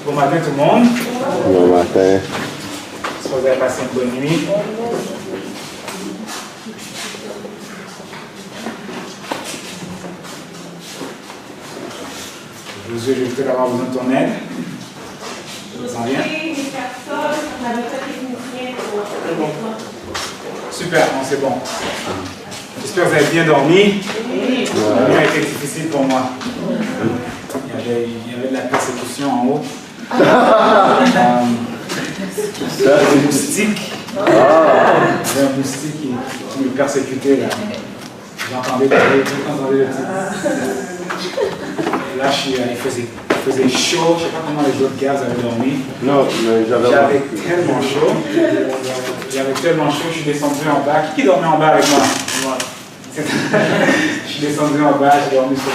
Bon matin tout le monde. Bon matin. J'espère que vous avez passé une bonne nuit. Josué, je vais peut-être avoir besoin de ton aide. Je me sens bien. Super, bon, c'est bon. J'espère que vous avez bien dormi. La nuit a été difficile pour moi. Il y avait de la persécution en haut. Des moustiques. Il y avait un moustique qui me persécutait là. J'entendais le titre. Et là, il faisait chaud. Je ne sais pas comment les autres gars avaient dormi. Non, mais j'avais tellement chaud. J'avais tellement chaud, je suis descendu en bas. Qui dormait en bas avec moi? Moi. Je suis descendu en bas, j'ai dormi sur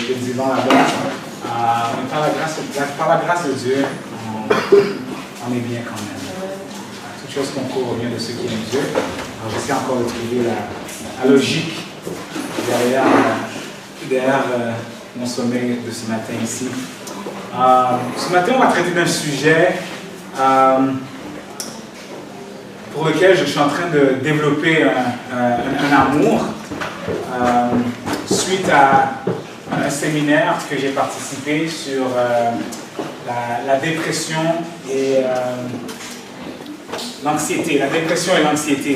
le divan là-bas. Mais par la grâce de Dieu, on est bien quand même. Toute chose qu'on court vient de ceux qui aiment Dieu. Alors j'essaie encore de trouver la logique derrière mon sommeil de ce matin ici. Ce matin, on va traiter d'un sujet pour lequel je suis en train de développer un amour suite à un séminaire que j'ai participé sur la dépression et l'anxiété. La dépression et l'anxiété.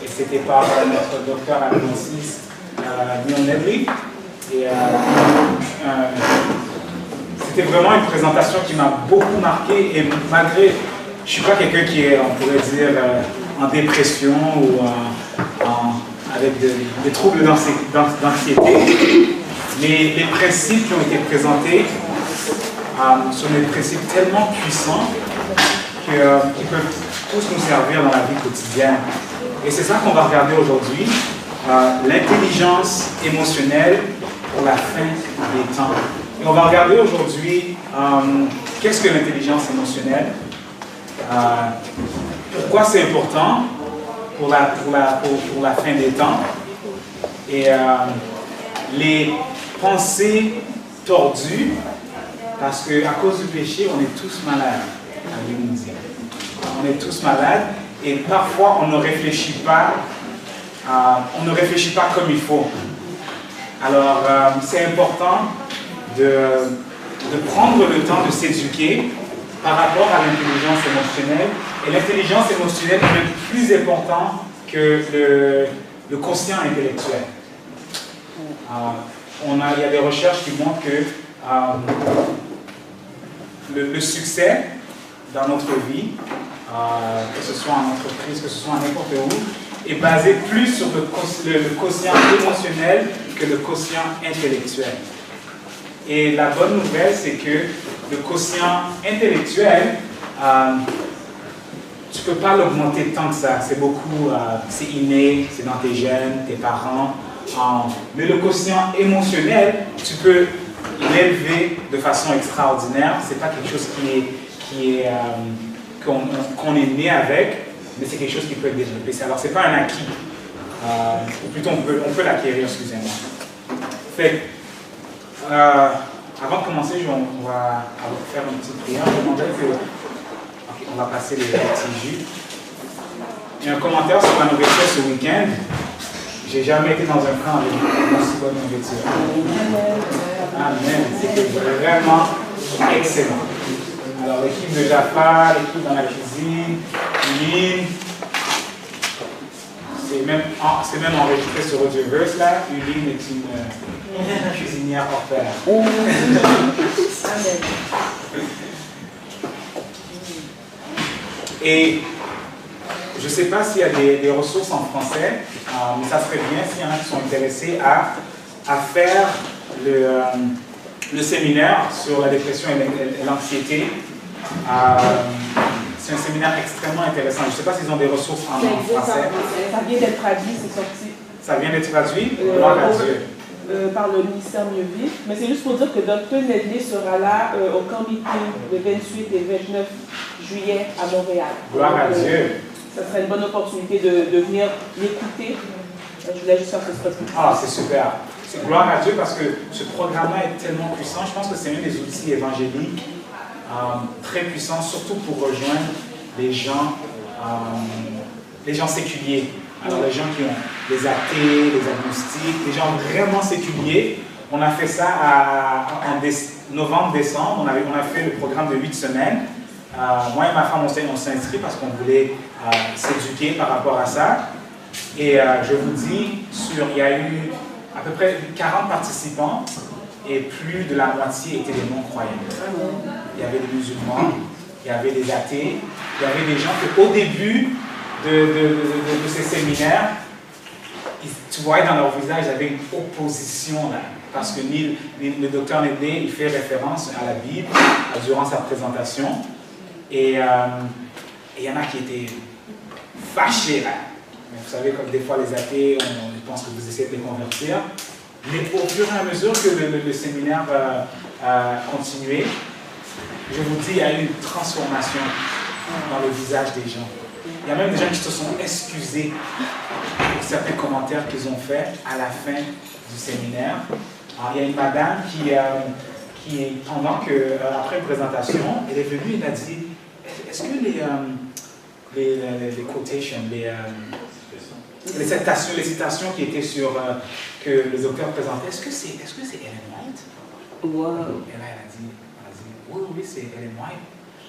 Et c'était par notre docteur agronomiste Neil Nedley. Et c'était vraiment une présentation qui m'a beaucoup marqué. Et malgré, je ne suis pas quelqu'un qui est, on pourrait dire, en dépression ou avec des troubles d'anxiété. Les principes qui ont été présentés sont des principes tellement puissants qui peuvent tous nous servir dans la vie quotidienne. Et c'est ça qu'on va regarder aujourd'hui, l'intelligence émotionnelle pour la fin des temps. Et on va regarder aujourd'hui qu'est-ce que l'intelligence émotionnelle, pourquoi c'est important pour la fin des temps, et les pensées tordues, parce qu'à cause du péché, on est tous malades, la Bible nous dit. On est tous malades, et parfois on ne réfléchit pas comme il faut. Alors, c'est important de prendre le temps de s'éduquer par rapport à l'intelligence émotionnelle. Et l'intelligence émotionnelle est même plus importante que le quotient intellectuel. Il y a des recherches qui montrent que le succès dans notre vie, que ce soit en entreprise, que ce soit n'importe où, est basé plus sur le quotient émotionnel que le quotient intellectuel. Et la bonne nouvelle, c'est que le quotient intellectuel, tu ne peux pas l'augmenter tant que ça. C'est beaucoup, c'est inné, c'est dans tes gènes, tes parents. Mais le quotient émotionnel, tu peux l'élever de façon extraordinaire. Ce n'est pas quelque chose qu'on est né avec, mais c'est quelque chose qui peut être développé. Alors, ce n'est pas un acquis. Ou plutôt, on peut l'acquérir, excusez-moi. Fait avant de commencer, on va faire une petite prière. On va passer les petits jus. Il y a un commentaire sur ma nourriture ce week-end. J'ai jamais été dans un camp avec une aussi bonne nourriture. Amen. C'était vraiment excellent. Alors, l'équipe de Jafar, l'équipe dans la cuisine, Uline, c'est même enregistré sur Audioverse là. Uline est une cuisinière hors pair. Et je ne sais pas s'il y a des ressources en français, mais ça serait bien s'il y en a qui sont intéressés à faire le séminaire sur la dépression et l'anxiété. C'est un séminaire extrêmement intéressant. Je ne sais pas s'ils ont des ressources en français. Ça vient d'être traduit, c'est sorti. Ça vient d'être traduit? Gloire à Dieu. Par le ministère Mieux Vivre. Mais c'est juste pour dire que Dr. Nedley sera là au camp meeting le 28 et 29 juillet à Montréal. Gloire à Dieu. Ça serait une bonne opportunité de venir l'écouter. Je voulais juste faire ce spot. Ah, c'est super. C'est gloire à Dieu parce que ce programme-là est tellement puissant. Je pense que c'est un des outils évangéliques très puissant, surtout pour rejoindre les gens séculiers. Alors les gens qui ont les athées, les agnostiques, les gens vraiment séculiers. On a fait ça en novembre-décembre. On a fait le programme de 8 semaines. Moi et ma femme, on s'est inscrits parce qu'on voulait s'éduquer par rapport à ça. Et je vous dis, il y a eu à peu près 40 participants et plus de la moitié étaient des non-croyants. Il y avait des musulmans, il y avait des athées, il y avait des gens qu'au début de ces séminaires, tu voyais dans leur visage, il y avait une opposition là. Parce que le docteur Nedley, il fait référence à la Bible durant sa présentation. Et il y en a qui étaient fâchés là. Vous savez, comme des fois les athées, on pense que vous essayez de les convertir. Mais au fur et à mesure que le séminaire continuait, je vous dis, il y a eu une transformation dans le visage des gens. Il y a même des gens qui se sont excusés pour certains commentaires qu'ils ont faits à la fin du séminaire. Alors, il y a une madame qui pendant que, après une présentation, elle est venue et elle a dit, est-ce que les quotations, les citations qui étaient sur que le docteur présentait, est-ce que c'est Ellen White? Wow. Et là, elle a dit, oui, c'est Ellen White.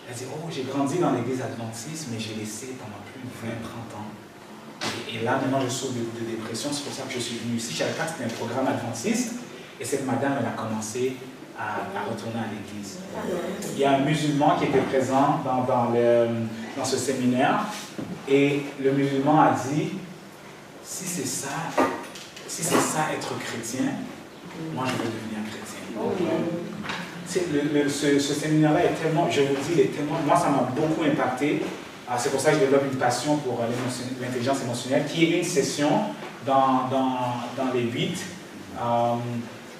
Elle a dit, oh, j'ai grandi dans l'église adventiste, mais j'ai laissé pendant plus de 20-30 ans. Et là, maintenant, je souffre de dépression, c'est pour ça que je suis venu ici. Je ne savais pas que c'était un programme adventiste. Et cette madame, elle a commencé à retourner à l'église. Il y a un musulman qui était présent dans ce séminaire. Et le musulman a dit, si c'est ça être chrétien, moi je veux devenir chrétien. Ce séminaire-là est tellement, je vous dis, moi ça m'a beaucoup impacté. C'est pour ça que je développe une passion pour l'intelligence émotionnelle, qui est une session dans les 8.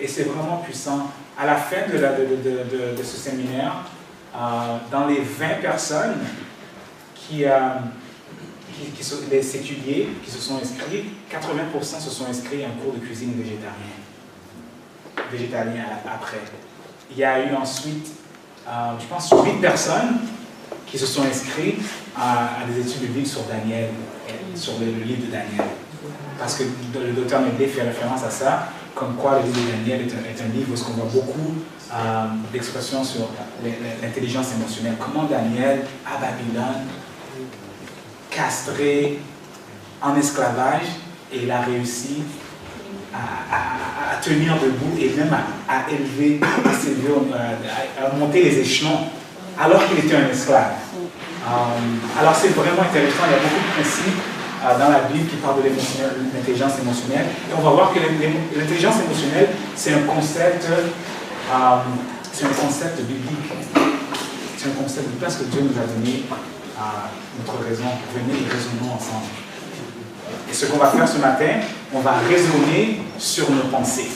Et c'est vraiment puissant. À la fin de ce séminaire, dans les 20 personnes les séculiers qui se sont inscrits, 80% se sont inscrits à un cours de cuisine végétalien après. Il y a eu ensuite, je pense, 8 personnes qui se sont inscrits à des études bibliques sur Daniel, sur le livre de Daniel. Parce que le docteur Nedley fait référence à ça, comme quoi le livre de Daniel est un livre où on voit beaucoup d'expressions sur l'intelligence émotionnelle. Comment Daniel, à Babylone, castré, en esclavage, et il a réussi à tenir debout et même à élever, à monter les échelons, alors qu'il était un esclave. Alors c'est vraiment intéressant, il y a beaucoup de principes dans la Bible qui parlent de l'intelligence émotionnelle. Et on va voir que l'intelligence émotionnelle, c'est un concept biblique. C'est un concept biblique parce que Dieu nous a donné notre raison. Venez et raisonnons ensemble. Et ce qu'on va faire ce matin, on va raisonner sur nos pensées.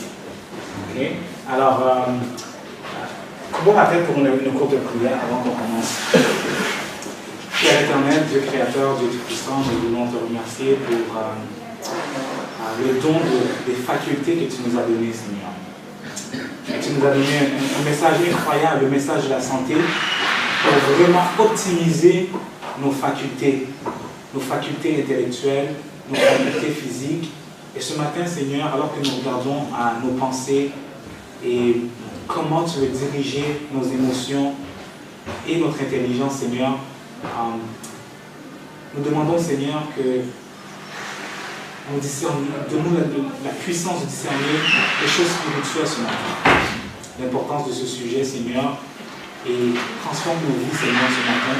Okay? Alors, comment on appelle pour une courte prière avant qu'on commence? Père éternel, Dieu créateur, Dieu tout-puissant, nous voulons te remercier pour le don des facultés que tu nous as données, Seigneur. Et tu nous as donné un message incroyable, le message de la santé, pour vraiment optimiser nos facultés intellectuelles, nos facultés physiques. Et ce matin, Seigneur, alors que nous regardons à nos pensées et comment tu veux diriger nos émotions et notre intelligence, Seigneur, nous demandons, Seigneur, que donne-nous la puissance de discerner les choses spirituelles ce matin. L'importance de ce sujet, Seigneur, et transforme nos vies, Seigneur, ce matin,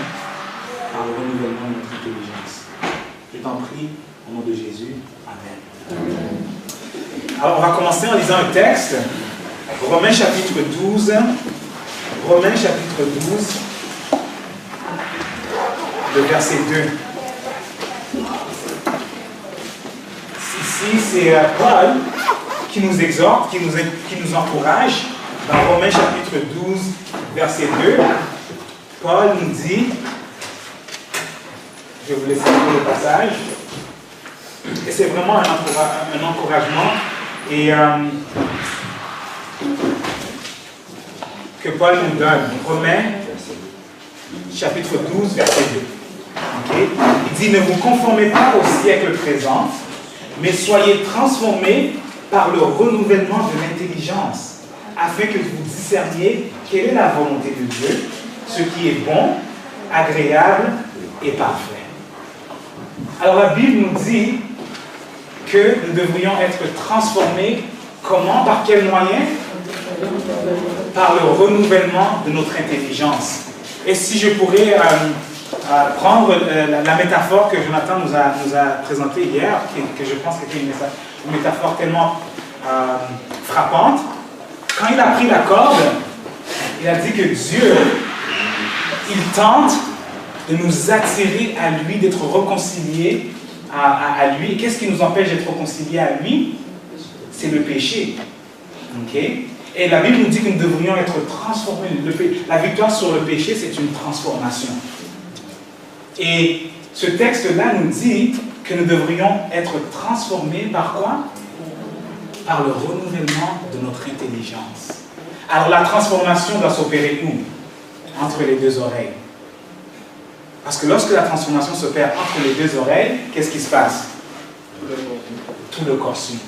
par le renouvellement de notre intelligence. Je t'en prie, au nom de Jésus. Amen. Alors, on va commencer en lisant un texte. Romains chapitre 12. Romains chapitre 12. Le verset 2. Ici, c'est Paul qui nous exhorte, qui nous encourage. Dans Romains chapitre 12, verset 2, Paul nous dit, je vais vous laisser lire le passage, et c'est vraiment un encouragement et que Paul nous donne. Romains chapitre 12, verset 2. Okay? Il dit, ne vous conformez pas au siècle présent, mais soyez transformés par le renouvellement de l'intelligence, afin que vous discerniez quelle est la volonté de Dieu, ce qui est bon, agréable et parfait. Alors la Bible nous dit que nous devrions être transformés, comment, par quel moyen? Par le renouvellement de notre intelligence. Et si je pourrais prendre la métaphore que Jonathan nous a présentée hier, que je pense que c'était une métaphore tellement frappante, quand il a pris la corde, il a dit que Dieu, il tente de nous attirer à lui, d'être réconciliés à lui. Et qu'est-ce qui nous empêche d'être réconciliés à lui? C'est le péché. Okay? Et la Bible nous dit que nous devrions être transformés. La victoire sur le péché, c'est une transformation. Et ce texte-là nous dit que nous devrions être transformés par quoi? Par le renouvellement de notre intelligence. Alors la transformation doit s'opérer où? Entre les deux oreilles. Parce que lorsque la transformation s'opère entre les deux oreilles, qu'est-ce qui se passe? Tout le corps suit.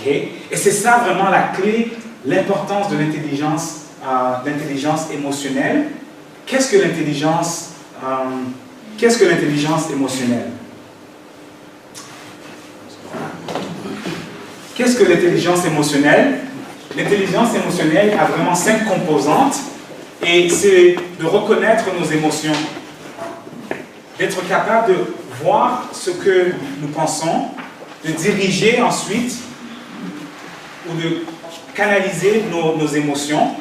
Okay? Et c'est ça vraiment la clé, l'importance de l'intelligence émotionnelle. Qu'est-ce que l'intelligence émotionnelle? Qu'est-ce que l'intelligence émotionnelle? L'intelligence émotionnelle a vraiment 5 composantes et c'est de reconnaître nos émotions, d'être capable de voir ce que nous pensons, de diriger ensuite ou de canaliser nos émotions,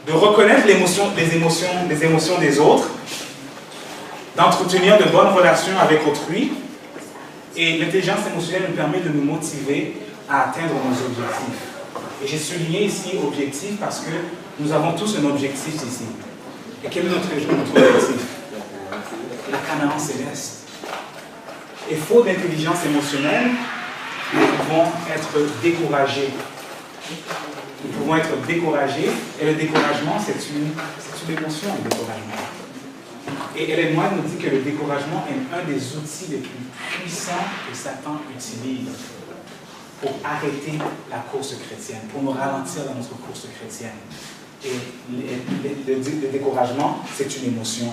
de reconnaître les émotions des autres, d'entretenir de bonnes relations avec autrui. Et l'intelligence émotionnelle nous permet de nous motiver à atteindre nos objectifs. Et j'ai souligné ici objectif parce que nous avons tous un objectif ici. Et quel est notre objectif? La Canaan céleste. Et faute d'intelligence émotionnelle, nous pouvons être découragés. Nous pouvons être découragés. Et le découragement, c'est une émotion, le découragement. Et Ellen White nous dit que le découragement est un des outils les plus puissants que Satan utilise pour arrêter la course chrétienne, pour nous ralentir dans notre course chrétienne. Et le découragement, c'est une émotion.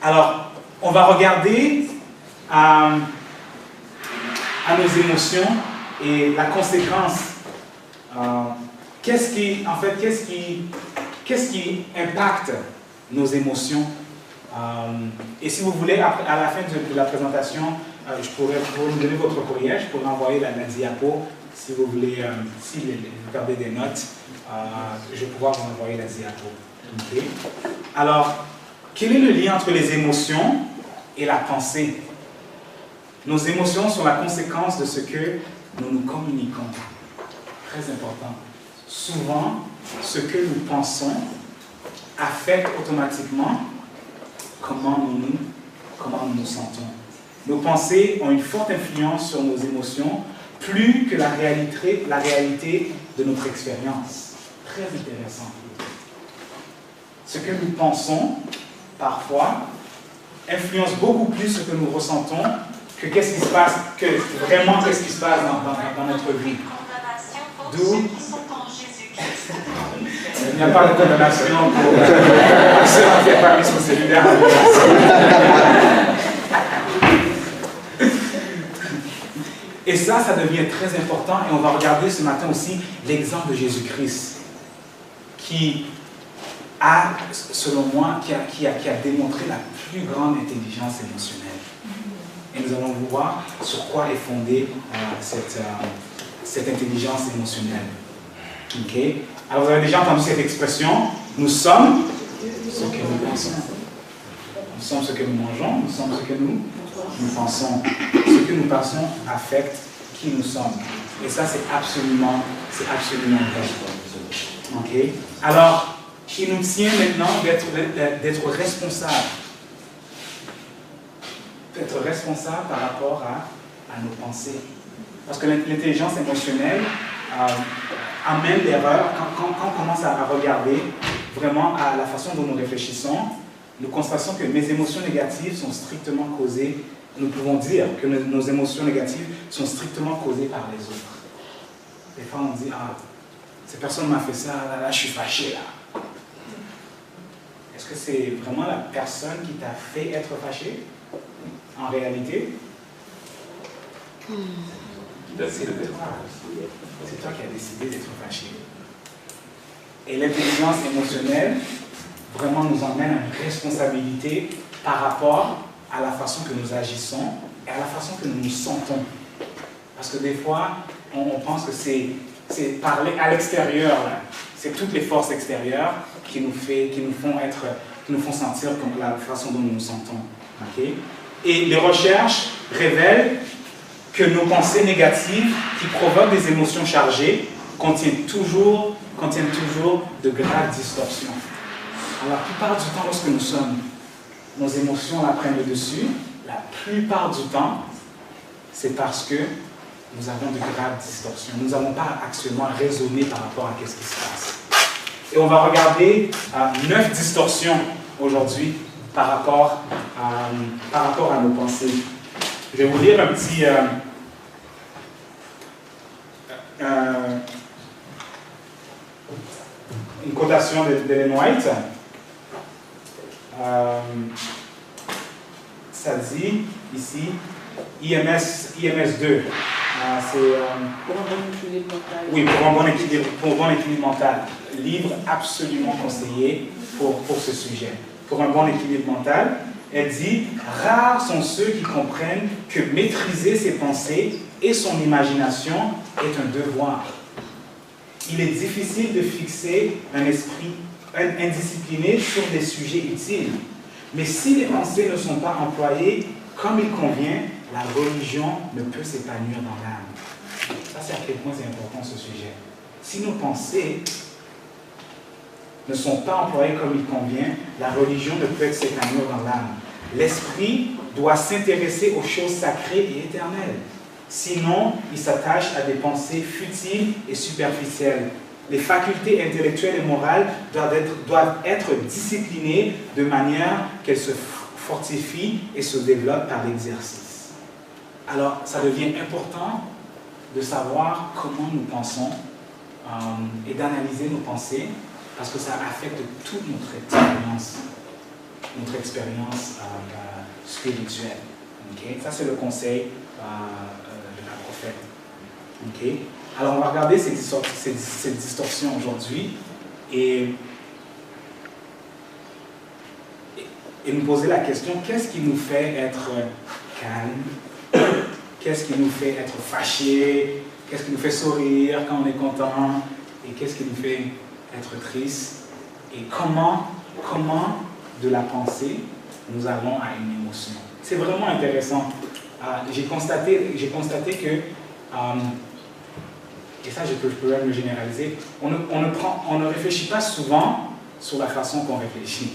Alors, on va regarder à nos émotions et la conséquence. Qu'est-ce qui impacte nos émotions? Et si vous voulez, à la fin de la présentation, je pourrais vous donner votre courriel, je pourrais envoyer la diapo. Si vous voulez, si vous gardez des notes, je vais pouvoir vous envoyer la diapo. Okay. Alors, quel est le lien entre les émotions et la pensée? Nos émotions sont la conséquence de ce que nous communiquons. Très important. Souvent, ce que nous pensons affecte automatiquement comment nous nous sentons. Nos pensées ont une forte influence sur nos émotions, plus que la réalité de notre expérience. Très intéressant. Ce que nous pensons, parfois, influence beaucoup plus ce que nous ressentons que qu'est-ce qui se passe dans notre vie. D'où il n'y a pas de condamnation pour ceux qui n'ont pas mis son cellulaire. Et ça devient très important. Et on va regarder ce matin aussi l'exemple de Jésus-Christ qui a, selon moi, qui a démontré la plus grande intelligence émotionnelle. Et nous allons voir sur quoi est fondée cette intelligence émotionnelle. Okay? Alors vous avez déjà entendu cette expression, nous sommes ce que nous pensons. Nous sommes ce que nous mangeons, nous sommes ce que nous pensons. Ce que nous pensons affecte qui nous sommes. Et ça, c'est absolument vrai. Okay? Alors, il nous tient maintenant d'être responsables. D'être responsables par rapport à nos pensées. Parce que l'intelligence émotionnelle amène l'erreur quand on commence à regarder vraiment à la façon dont nous réfléchissons. nous constatons que mes émotions négatives sont strictement causées, nous pouvons dire que nos émotions négatives sont strictement causées par les autres. Des fois, on dit, ah, cette personne m'a fait ça, là, je suis fâché, là. Est-ce que c'est vraiment la personne qui t'a fait être fâché, en réalité? C'est toi qui as décidé d'être fâché. Et l'intelligence émotionnelle vraiment nous emmène à une responsabilité par rapport à la façon que nous agissons et à la façon que nous nous sentons. Parce que des fois, on pense que c'est parler à l'extérieur, c'est toutes les forces extérieures qui nous font sentir comme la façon dont nous nous sentons. Okay? Et les recherches révèlent que nos pensées négatives qui provoquent des émotions chargées contiennent toujours de graves distorsions. Alors, la plupart du temps, lorsque nos émotions la prennent le dessus, la plupart du temps, c'est parce que nous avons de graves distorsions. Nous n'avons pas actuellement raisonné par rapport à ce qui se passe. Et on va regarder 9 distorsions aujourd'hui par rapport à nos pensées. Je vais vous lire un petit... une cotation d'Ellen White. Ça dit ici IMS 2. Pour un bon équilibre mental. Oui, pour un bon équilibre mental. Livre absolument conseillé pour ce sujet. Pour un bon équilibre mental, elle dit « Rares sont ceux qui comprennent que maîtriser ses pensées et son imagination est un devoir. Il est difficile de fixer un esprit indiscipliné sur des sujets utiles. Mais si les pensées ne sont pas employées comme il convient, la religion ne peut s'épanouir dans l'âme. » Ça, c'est à quel point c'est important ce sujet. Si nos pensées ne sont pas employées comme il convient, la religion ne peut s'épanouir dans l'âme. L'esprit doit s'intéresser aux choses sacrées et éternelles. Sinon, il s'attache à des pensées futiles et superficielles. Les facultés intellectuelles et morales doivent être disciplinées de manière qu'elles se fortifient et se développent par l'exercice. Alors, ça devient important de savoir comment nous pensons et d'analyser nos pensées parce que ça affecte toute notre expérience spirituelle. Okay? Ça, c'est le conseil de la prophète. Okay? Alors, on va regarder ces distorsions aujourd'hui et nous poser la question, qu'est-ce qui nous fait être calme? Qu'est-ce qui nous fait être fâché? Qu'est-ce qui nous fait sourire quand on est content? Et qu'est-ce qui nous fait être triste? Et comment de la pensée, nous allons à une émotion? C'est vraiment intéressant. J'ai constaté que, et ça je peux même le généraliser, on ne réfléchit pas souvent sur la façon qu'on réfléchit.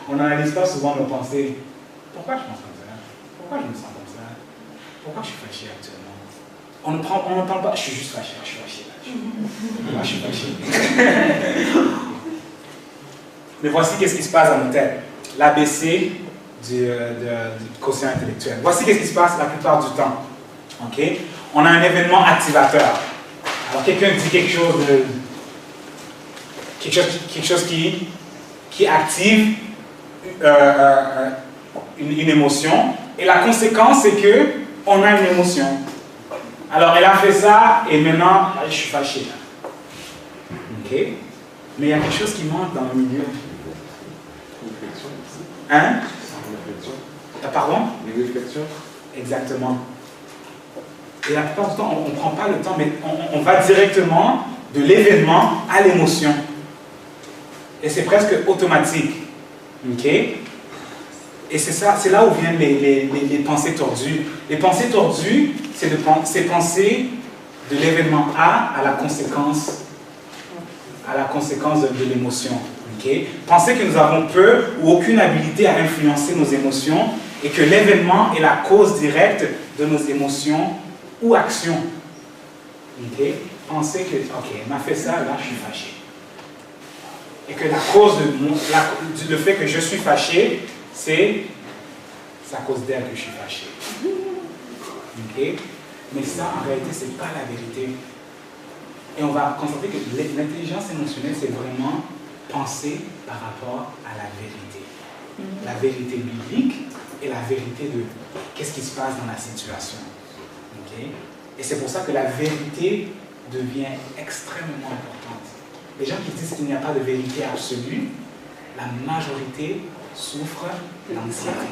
On n'analyse pas souvent nos pensées. Pourquoi je pense comme ça? Pourquoi je me sens comme ça? Pourquoi je suis fâché actuellement? On ne parle pas, je suis juste fâché, je suis fâché. Moi, je suis fâché. Mais voici qu'est-ce qui se passe dans nos têtes. L'ABC du quotient intellectuel. Voici qu'est-ce qui se passe la plupart du temps. Okay? On a un événement activateur. Alors, quelqu'un dit quelque chose qui active une émotion. Et la conséquence, c'est qu'on a une émotion. Alors, elle a fait ça, et maintenant, je suis fâché. OK? Mais il y a quelque chose qui manque dans le milieu. Hein? Pardon? Une réflexion. Exactement. Et la plupart du temps, on ne prend pas le temps, mais on va directement de l'événement à l'émotion. Et c'est presque automatique. OK? Et c'est là où viennent les pensées tordues. Les pensées tordues, c'est penser de l'événement A à la conséquence de l'émotion. Okay? Penser que nous avons peu ou aucune habilité à influencer nos émotions et que l'événement est la cause directe de nos émotions ou actions. Okay? Penser que, OK, elle m'a fait ça, là je suis fâché. et que la cause le fait que je suis fâché, c'est à cause d'elle que je suis fâché. Okay? Mais ça, en réalité, ce n'est pas la vérité. Et on va constater que l'intelligence émotionnelle, c'est vraiment penser par rapport à la vérité. La vérité biblique et la vérité de qu'est-ce qui se passe dans la situation. Okay? Et c'est pour ça que la vérité devient extrêmement importante. Les gens qui disent qu'il n'y a pas de vérité absolue, la majorité souffre d'anxiété.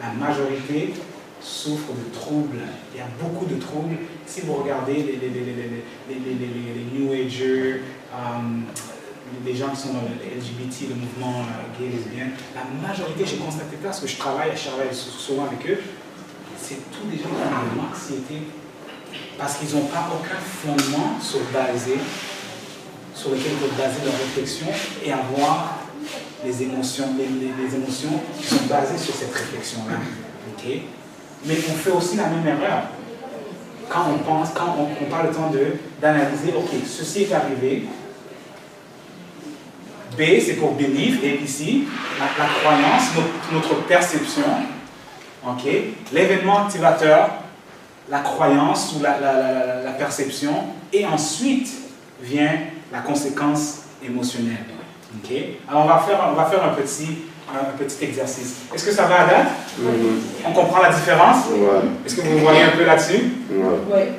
La majorité souffre de troubles. Il y a beaucoup de troubles. Si vous regardez les New Agers, les gens qui sont dans le LGBT, le mouvement gay, lesbien, la majorité, j'ai constaté parce que je travaille souvent avec eux, c'est tous des gens qui ont de l'anxiété parce qu'ils n'ont pas aucun fondement sur lequel ils peuvent baser leur réflexion et avoir les émotions qui sont basées sur cette réflexion-là. Okay? Mais on fait aussi la même erreur. Quand on parle le temps d'analyser, ok, ceci est arrivé, B, c'est pour belief, et ici, la croyance, notre perception, okay, l'événement activateur, la croyance ou la perception, et ensuite vient la conséquence émotionnelle. Okay? Alors on va faire un petit exercice. Est-ce que ça va à date? On comprend la différence? Ouais. Est-ce que vous voyez un peu là-dessus? Ouais.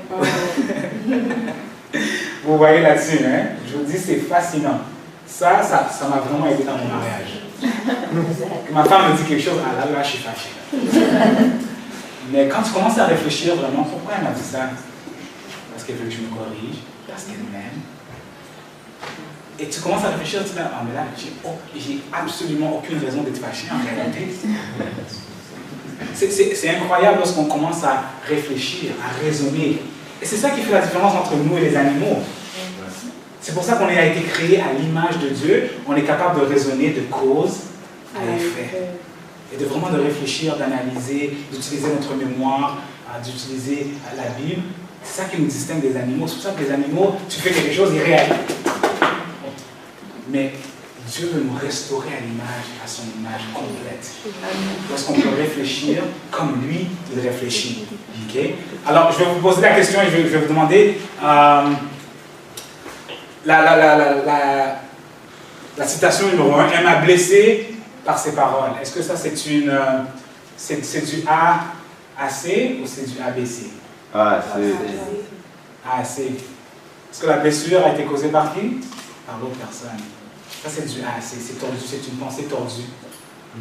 Vous voyez là-dessus, hein? Je vous dis, c'est fascinant. Ça m'a vraiment aidé dans mon mariage. Ma femme me dit quelque chose, ah là, je suis fâché. Mais quand tu commences à réfléchir vraiment, pourquoi elle m'a dit ça? Parce qu'elle veut que je me corrige, parce qu'elle m'aime. Et tu commences à réfléchir, tu dis, ah mais là, j'ai absolument aucune raison d'être fâché en réalité. C'est incroyable lorsqu'on commence à réfléchir, à raisonner. Et c'est ça qui fait la différence entre nous et les animaux. C'est pour ça qu'on a été créé à l'image de Dieu. On est capable de raisonner de cause à effet. Et de vraiment de réfléchir, d'analyser, d'utiliser notre mémoire, d'utiliser la Bible. C'est ça qui nous distingue des animaux. C'est pour ça que les animaux, tu fais quelque chose, ils réagissent. Mais Dieu veut nous restaurer à son image complète. Lorsqu'on peut réfléchir comme lui, il réfléchit. Okay? Alors, je vais vous poser la question et je vais vous demander la citation numéro 1. Elle m'a blessé par ses paroles. Est-ce que ça, c'est du AAC ou c'est du ABC? AAC. AAC. Est-ce que la blessure a été causée par qui? Par l'autre personne. Ça, c'est du AAC. C'est tordu, c'est une pensée tordue.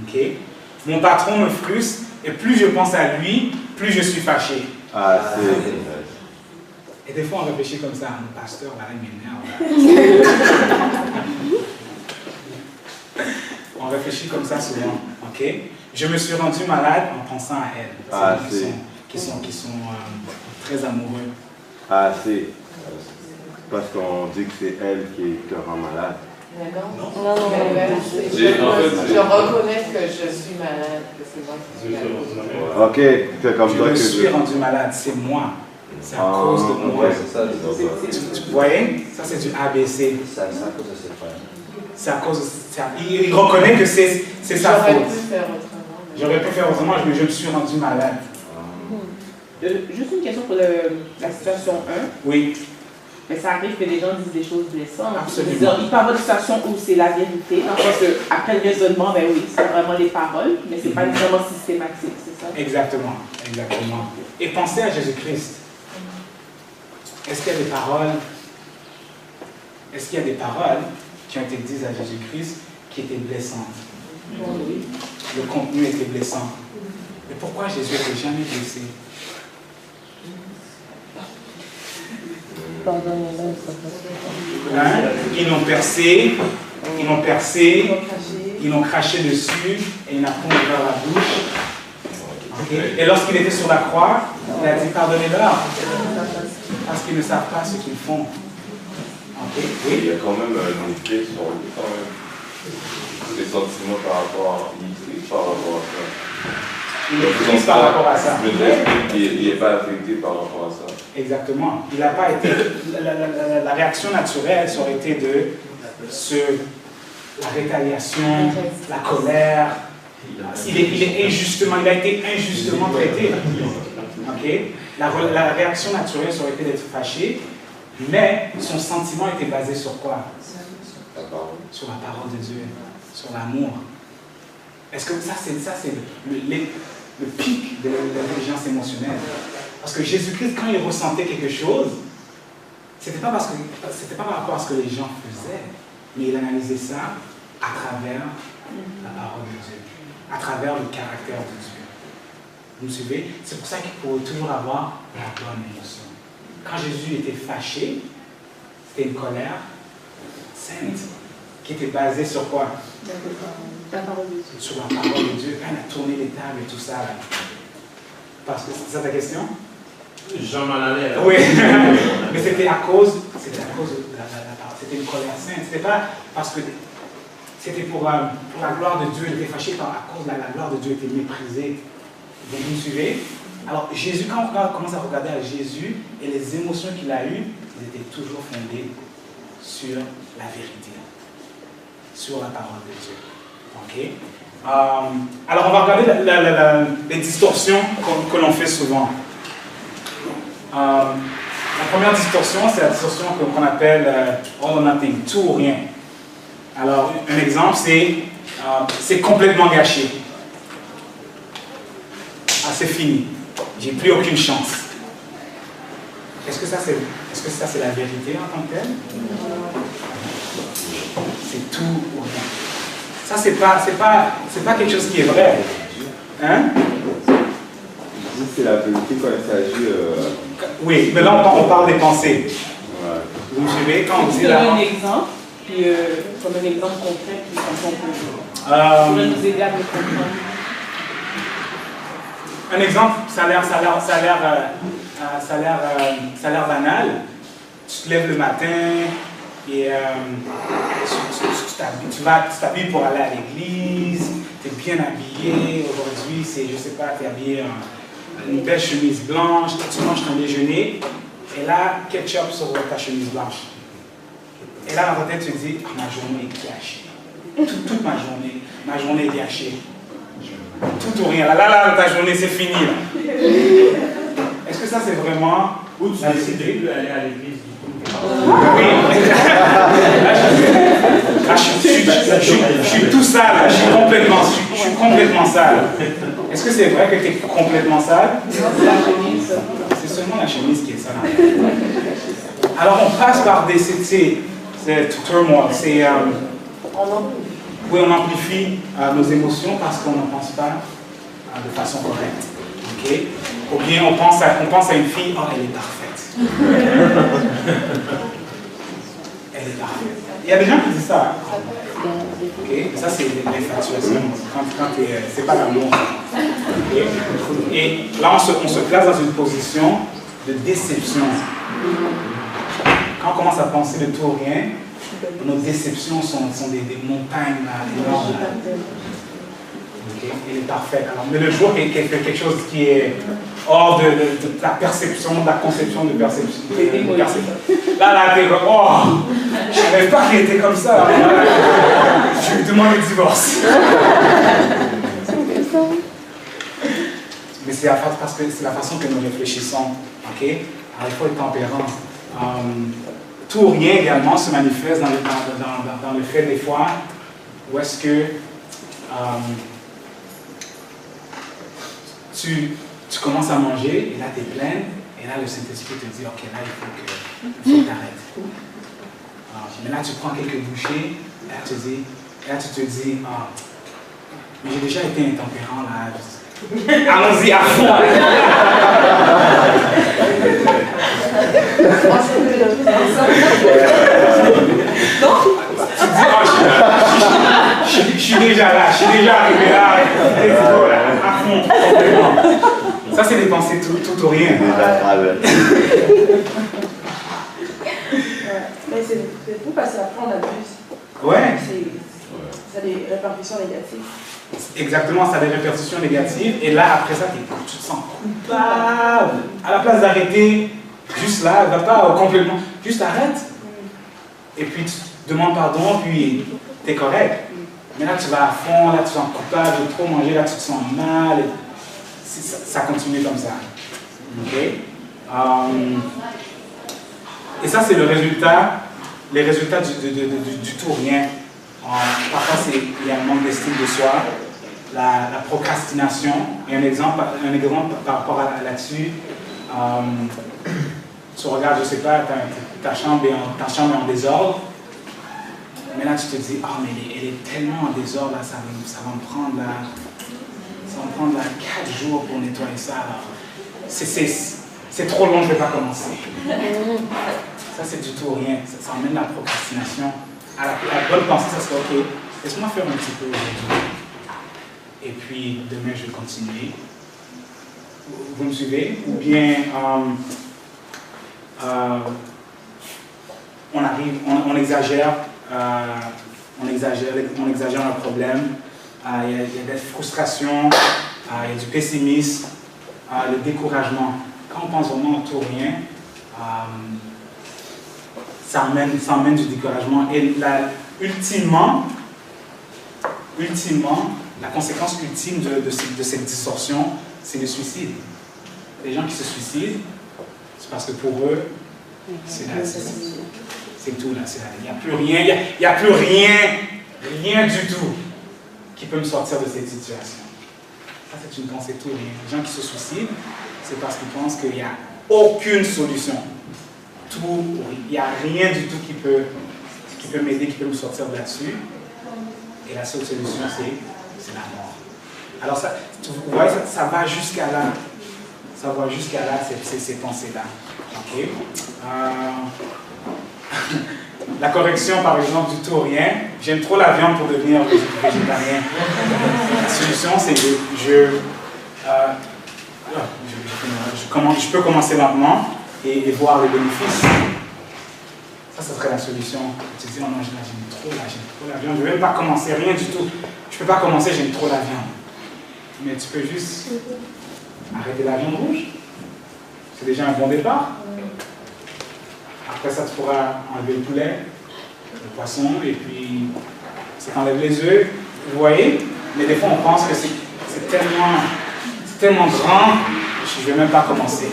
Okay? Mon patron me frustre et plus je pense à lui, plus je suis fâché. AAC. Et des fois, on réfléchit comme ça. Mon pasteur, là, il m'énerve. On réfléchit comme ça souvent. Ok? Je me suis rendu malade en pensant à elle. Qui sont très amoureux. AAC. Parce qu'on dit que c'est elle qui te rend malade. Non. Je reconnais que je suis malade, que c'est moi qui suis malade. Ok, c'est comme ça que je me suis rendu malade, c'est moi. C'est à cause de moi. Tu voyez? Ça, c'est du ABC. C'est à cause de ses frères. C'est à cause de... Il reconnaît que c'est sa faute. J'aurais pu faire autrement. Mais je me suis rendu malade. Juste une question pour la situation 1. Oui. Mais ça arrive que les gens disent des choses blessantes. Absolument. Il peut y avoir des situations où c'est la vérité, dans le sens qu'après le raisonnement, ben oui, c'est vraiment les paroles, mais ce n'est pas vraiment systématique, c'est ça? Exactement. Et pensez à Jésus-Christ. Est-ce qu'il y a des paroles qui ont été dites à Jésus-Christ qui étaient blessantes? Oui. Le contenu était blessant. Mais pourquoi Jésus n'était jamais blessé? Hein? Ils l'ont percé, ils l'ont craché dessus et il n'a pas ouvert la bouche. Okay. Et lorsqu'il était sur la croix, il a dit pardonnez-leur parce qu'ils ne savent pas ce qu'ils font. Okay. Oui? Il y a quand même une clé sur les sentiments par rapport à ça. Il est par rapport à ça. Il n'est pas affecté par rapport à ça. Exactement. Il n'a pas été. La réaction naturelle, ça aurait été de sur la rétaliation, la colère. Il a été injustement traité. Okay? La réaction naturelle ça aurait été d'être fâché, mais son sentiment était basé sur quoi? Sur la parole de Dieu, sur l'amour. Est-ce que ça, c'est le pic de l'intelligence émotionnelle? Parce que Jésus-Christ, quand il ressentait quelque chose, c'était pas par rapport à ce que les gens faisaient, mais il analysait ça à travers la parole de Dieu, à travers le caractère de Dieu. Vous me suivez? C'est pour ça qu'il faut toujours avoir la bonne émotion. Quand Jésus était fâché, c'était une colère sainte, qui était basée sur quoi? La parole de Dieu. Sur la parole de Dieu. Quand il a tourné les tables et tout ça, là. Parce que c'est ça ta question? Jean m'en allais là. Oui, mais c'était à cause de la parole. C'était une colère sainte. C'était pas parce que c'était pour la gloire de Dieu. Il était fâché à cause de la gloire de Dieu était méprisée. Vous me suivez? Alors Jésus, quand on commence à regarder à Jésus et les émotions qu'il a eues, ils étaient toujours fondées sur la vérité, sur la parole de Dieu. Ok? Alors on va regarder les distorsions que l'on fait souvent. La première distorsion, c'est la distorsion qu'on appelle all or nothing, tout ou rien. Alors, un exemple, c'est complètement gâché. Ah, c'est fini. J'ai plus aucune chance. Est-ce que ça, c'est la vérité en tant que telle? C'est tout ou rien. Ça, c'est pas quelque chose qui est vrai. Hein? C'est la vérité quand il s'agit... Oui, mais là, on parle des pensées. Ouais. Vous me suivez? Quand on dit donne là... un exemple, puis comme un exemple concret, puis on peut nous aider à le comprendre. Un exemple, ça a l'air banal. Tu te lèves le matin et tu t'habilles pour aller à l'église, tu es bien habillé. Aujourd'hui, je sais pas, tu es habillé en une belle chemise blanche, tu manges ton déjeuner, et là, ketchup sur ta chemise blanche. Et là, dans ta tête, tu te dis, ma journée est gâchée. Toute ma journée est gâchée. Tout ou rien. Là, ta journée, c'est fini. Là. Est-ce que ça, c'est vraiment... Ou tu décides de plus aller à l'église. Oui. Là, je suis tout sale. Je suis complètement sale. Est-ce que c'est vrai que tu es complètement sale? C'est seulement la chemise qui est sale. Alors, on passe par des... C'est turmoil. C'est... Oui, on amplifie nos émotions parce qu'on n'en pense pas de façon correcte. Okay? Ou bien on pense à une fille, oh, elle est parfaite. Elle est parfaite. Il y a des gens qui disent ça. Hein? Okay? Ça, c'est l'infatuation. C'est pas l'amour. Okay? Et là, on se place dans une position de déception. Quand on commence à penser de tout ou rien, nos déceptions sont des montagnes énormes. Okay. Elle est parfaite. Alors, mais le jour qu'elle fait quelque chose qui est hors de la perception, de la conception de perception. Là, t'es comme, oh, je ne savais pas qu'elle était comme ça. Je lui demande le divorce. Mais c'est parce que c'est la façon que nous réfléchissons. Okay? Alors, il faut être tempérant. Tout ou rien également se manifeste dans le fait des fois où est-ce que tu commences à manger et là tu es pleine et là le Saint-Esprit te dit ok là il faut que tu t'arrêtes. Mais là tu prends quelques bouchées et là tu te dis mais j'ai déjà été intempérant là. Allons-y à fond. Non? Tu dis, je suis déjà là, je suis déjà arrivé là, à fond, complètement. Ça, c'est des pensées tout ou rien. Mais c'est fou parce qu'après on abuse. Ouais. Ça a des répercussions négatives. Exactement, ça a des répercussions négatives. Et là, après ça, tu te sens coupable. À la place d'arrêter, juste là, va pas complètement, juste arrête. Et puis demandes pardon, puis t'es correct. Mais là, tu vas à fond, là, tu te sens coupable de trop manger, là, tu te sens mal. Ça continue comme ça. OK? Et ça, c'est le résultat, les résultats du tout ou rien. Parfois, il y a un manque d'estime de soi, la procrastination. Et un exemple par rapport à là-dessus, tu regardes, je ne sais pas, ta chambre est en désordre. Mais là, tu te dis, mais elle est tellement en désordre, là, ça va me prendre 4 jours pour nettoyer ça. C'est trop long, je ne vais pas commencer. Ça, c'est du tout ou rien. Ça emmène la procrastination. À la bonne pensée, ça serait OK, laisse-moi faire un petit peu aujourd'hui. Et puis, demain, je vais continuer. Vous me suivez? Ou bien, on exagère. On exagère un problème, il y a des frustrations, il y a du pessimisme, le découragement. Quand on pense vraiment au tout ou rien, ça emmène du découragement. Et ultimement, la conséquence ultime de cette distorsion, c'est le suicide. Les gens qui se suicident, c'est parce que pour eux, c'est tout là, il n'y a plus rien, il n'y a plus rien du tout qui peut me sortir de cette situation. Ça, c'est une pensée tout rien. Les gens qui se suicident, c'est parce qu'ils pensent qu'il n'y a aucune solution. Il n'y a rien du tout qui peut m'aider, qui peut me sortir de là-dessus. Et la seule solution, c'est la mort. Alors, vous voyez, ça va jusqu'à là. Ça va jusqu'à là, ces pensées-là. OK? La correction, par exemple, du tout ou rien. J'aime trop la viande pour devenir végétarien. La solution, c'est que je peux commencer lentement et voir les bénéfices. Ça serait la solution. Tu te dis, non, j'aime trop la viande. Je ne vais même pas commencer, rien du tout. Je ne peux pas commencer, j'aime trop la viande. Mais tu peux juste arrêter la viande rouge. C'est déjà un bon départ. Après ça, tu pourras enlever le poulet, le poisson, et puis ça t'enlève les œufs. Vous voyez? Mais des fois, on pense que c'est tellement grand, je ne vais même pas commencer.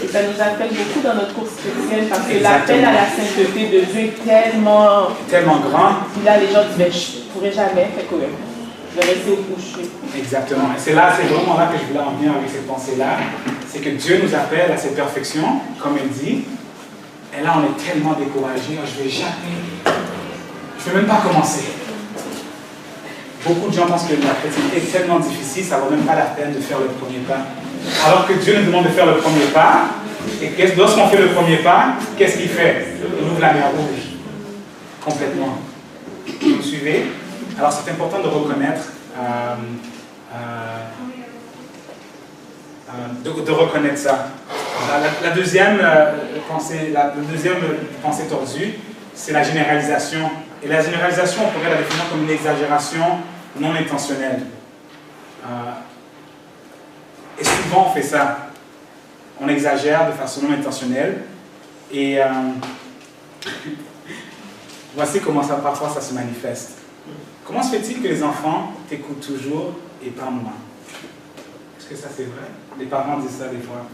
Et ça nous appelle beaucoup dans notre course chrétienne parce que l'appel à la sainteté de Dieu est tellement grand. Puis là, les gens disent, je ne pourrai jamais, fait que je vais rester au coucher. Exactement. Et c'est vraiment là que je voulais en venir avec cette pensée-là. C'est que Dieu nous appelle à cette perfection, comme il dit. Et là, on est tellement découragé, je ne vais même pas commencer. Beaucoup de gens pensent que la chrétienté est tellement difficile, ça ne vaut même pas la peine de faire le premier pas. Alors que Dieu nous demande de faire le premier pas, et lorsqu'on fait le premier pas, qu'est-ce qu'il fait? Il ouvre la mer rouge, complètement. Vous me suivez? Alors c'est important de reconnaître, ça. La deuxième pensée tordue, c'est la généralisation. Et la généralisation, on pourrait la définir comme une exagération non intentionnelle. Et souvent, on fait ça. On exagère de façon non intentionnelle. Et voici comment parfois ça se manifeste. Comment se fait-il que les enfants t'écoutent toujours et pas moi? Est-ce que ça c'est vrai? Les parents disent ça des fois.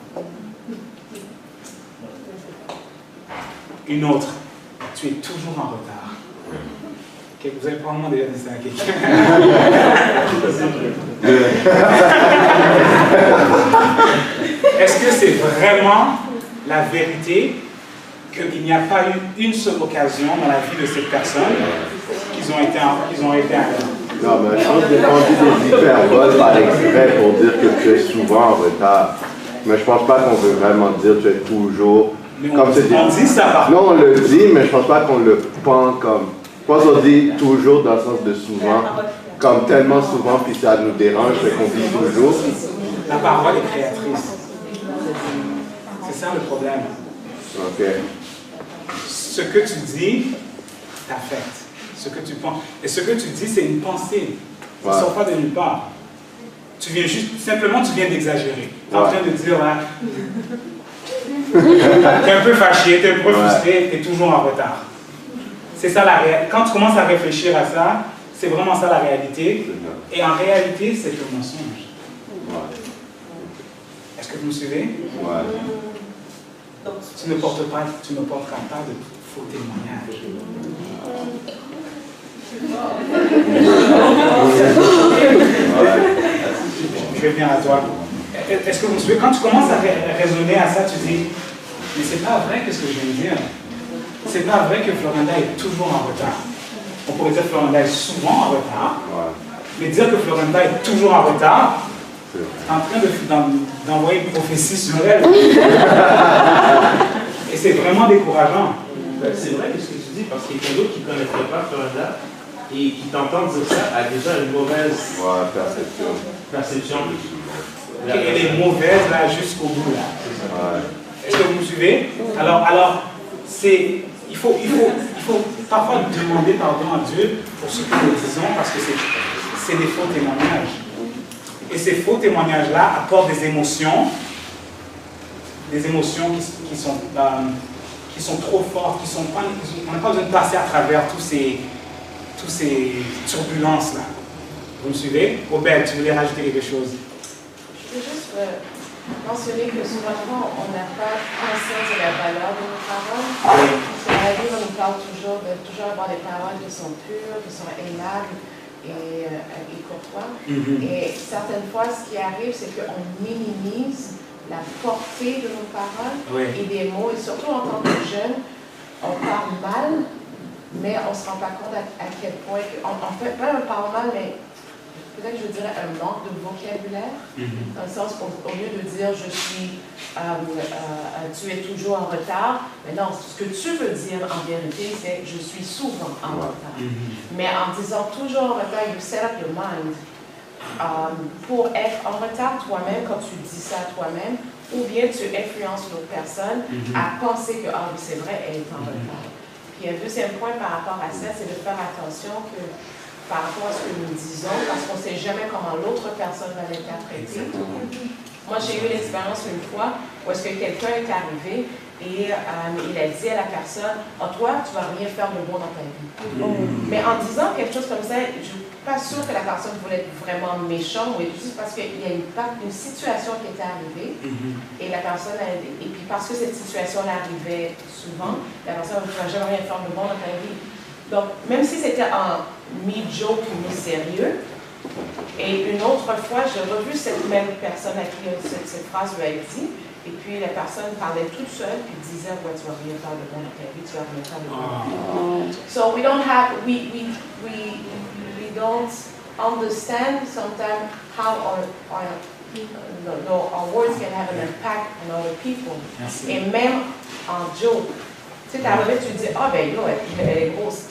Une autre, tu es toujours en retard. Okay, vous avez probablement déjà dit ça à quelqu'un. Est-ce que c'est vraiment la vérité qu'il n'y a pas eu une seule occasion dans la vie de cette personne qu'ils ont été à l'heure? Non, mais je pense que quand on dit des hyperboles par exprès pour dire que tu es souvent en retard. Mais je pense pas qu'on veut vraiment dire que tu es toujours. Mais on dit ça par non, on le dit, mais je pense pas qu'on le prend comme. Je pense qu'on dit toujours dans le sens de souvent, comme tellement souvent, puis ça nous dérange, qu'on dit toujours. La parole est créatrice. C'est ça le problème. Ok. Ce que tu dis, t'as fait. Ce que tu penses. Et ce que tu dis, c'est une pensée. Ça ne sort pas de nulle part. Tu viens simplement, tu viens d'exagérer. Tu es en train de dire, tu es un peu fâché, tu es un peu frustré, tu es toujours en retard. C'est ça la réalité. Quand tu commences à réfléchir à ça, c'est vraiment ça la réalité. Et en réalité, c'est un mensonge. Est-ce que vous me suivez? Tu ne porteras pas de faux témoignages. Je vais venir à toi. Est-ce que vous me suivez? Quand tu commences à raisonner à ça, tu dis, mais c'est pas vrai que ce que je viens de dire. C'est pas vrai que Florinda est toujours en retard. On pourrait dire que Florinda est souvent en retard. Mais dire que Florinda est toujours en retard, c'est en train d'envoyer une prophétie sur elle. Et c'est vraiment décourageant. C'est vrai que ce que tu dis, parce qu'il y a quelqu'un d'autre qui ne connaîtrait pas Florinda et qui t'entend dire ça a déjà une mauvaise perception. Elle est mauvaise là jusqu'au bout là. Est-ce que vous me suivez? Alors il faut parfois demander pardon à Dieu pour ce que nous disons parce que c'est des faux témoignages. Et ces faux témoignages-là apportent des émotions qui sont trop fortes, on n'a pas besoin de passer à travers tous ces turbulences-là. Vous me suivez? Obed, tu voulais rajouter quelque chose? Je veux juste mentionner que souvent, on n'a pas conscience de la valeur de nos paroles. Parce que la Bible nous parle toujours avoir des paroles qui sont pures, qui sont aimables et courtois. Et certaines fois, ce qui arrive, c'est qu'on minimise la portée de nos paroles et des mots. Et surtout en tant que jeunes, on parle mal, mais on ne se rend pas compte à quel point, on parle mal, mais peut-être que je dirais un manque de vocabulaire, dans le sens au lieu de dire je suis, tu es toujours en retard, mais non, ce que tu veux dire en vérité, c'est je suis souvent en retard. Mais en disant toujours en retard, you set up your mind pour être en retard toi-même quand tu dis ça toi-même, ou bien tu influences l'autre personne à penser que ah oui, c'est vrai, elle est en retard. Puis un deuxième point par rapport à ça, c'est de faire attention que par rapport à ce que nous disons, parce qu'on ne sait jamais comment l'autre personne va l'interpréter. Moi, j'ai eu l'expérience une fois où est-ce que quelqu'un est arrivé et il a dit à la personne, oh, toi, tu ne vas rien faire de bon dans ta vie. Mais en disant quelque chose comme ça, je ne suis pas sûre que la personne voulait être vraiment méchante, ou juste parce qu'il y a une situation qui était arrivée et la personne et puis parce que cette situation arrivait souvent, la personne ne va jamais rien faire de bon dans ta vie. Donc, même si c'était en mi-joke ou mi-sérieux, et une autre fois, j'ai revu cette même personne à qui cette phrase lui a été dit, et puis la personne parlait toute seule, puis disait, ouais, tu vas rien faire de bon dans ta vie, tu vas rien faire de bon dans ta vie. So we don't understand sometimes how our words can have an impact on other people. Merci. Et même en joke. Tu sais, t'es arrivé, tu dis, ah ben là, elle est grosse.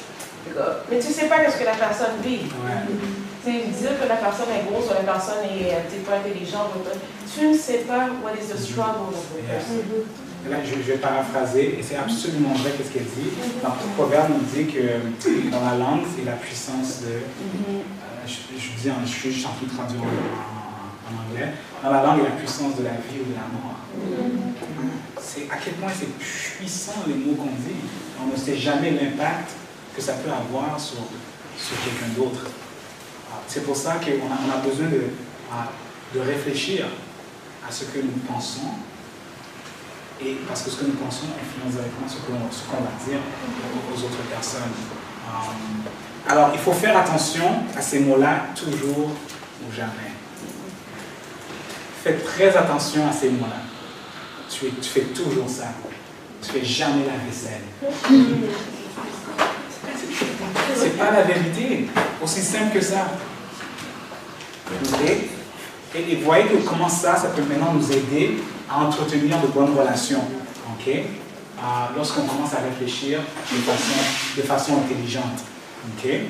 Mais tu ne sais pas ce que la personne vit. Dire que la personne est grosse ou la personne est pas intelligente, tu ne sais pas what is the struggle of the person. Là, je vais paraphraser, et c'est absolument vrai ce qu'elle dit. Dans le proverbe, on dit que dans la langue, c'est la puissance de... je suis en train de traduire en anglais. Dans la langue, il y a la puissance de la vie ou de la mort. C'est à quel point c'est puissant les mots qu'on dit. On ne sait jamais l'impact que ça peut avoir sur quelqu'un d'autre. C'est pour ça qu'on a besoin de réfléchir à ce que nous pensons, et parce que ce que nous pensons influence directement ce qu'on va dire aux autres personnes. Alors, il faut faire attention à ces mots-là, toujours ou jamais. Faites très attention à ces mots-là. Tu fais toujours ça. Tu fais jamais la vaisselle. C'est pas la vérité. Aussi simple que ça. Okay? Et vous voyez que comment ça peut maintenant nous aider à entretenir de bonnes relations. Okay? Lorsqu'on commence à réfléchir de façon intelligente. Okay?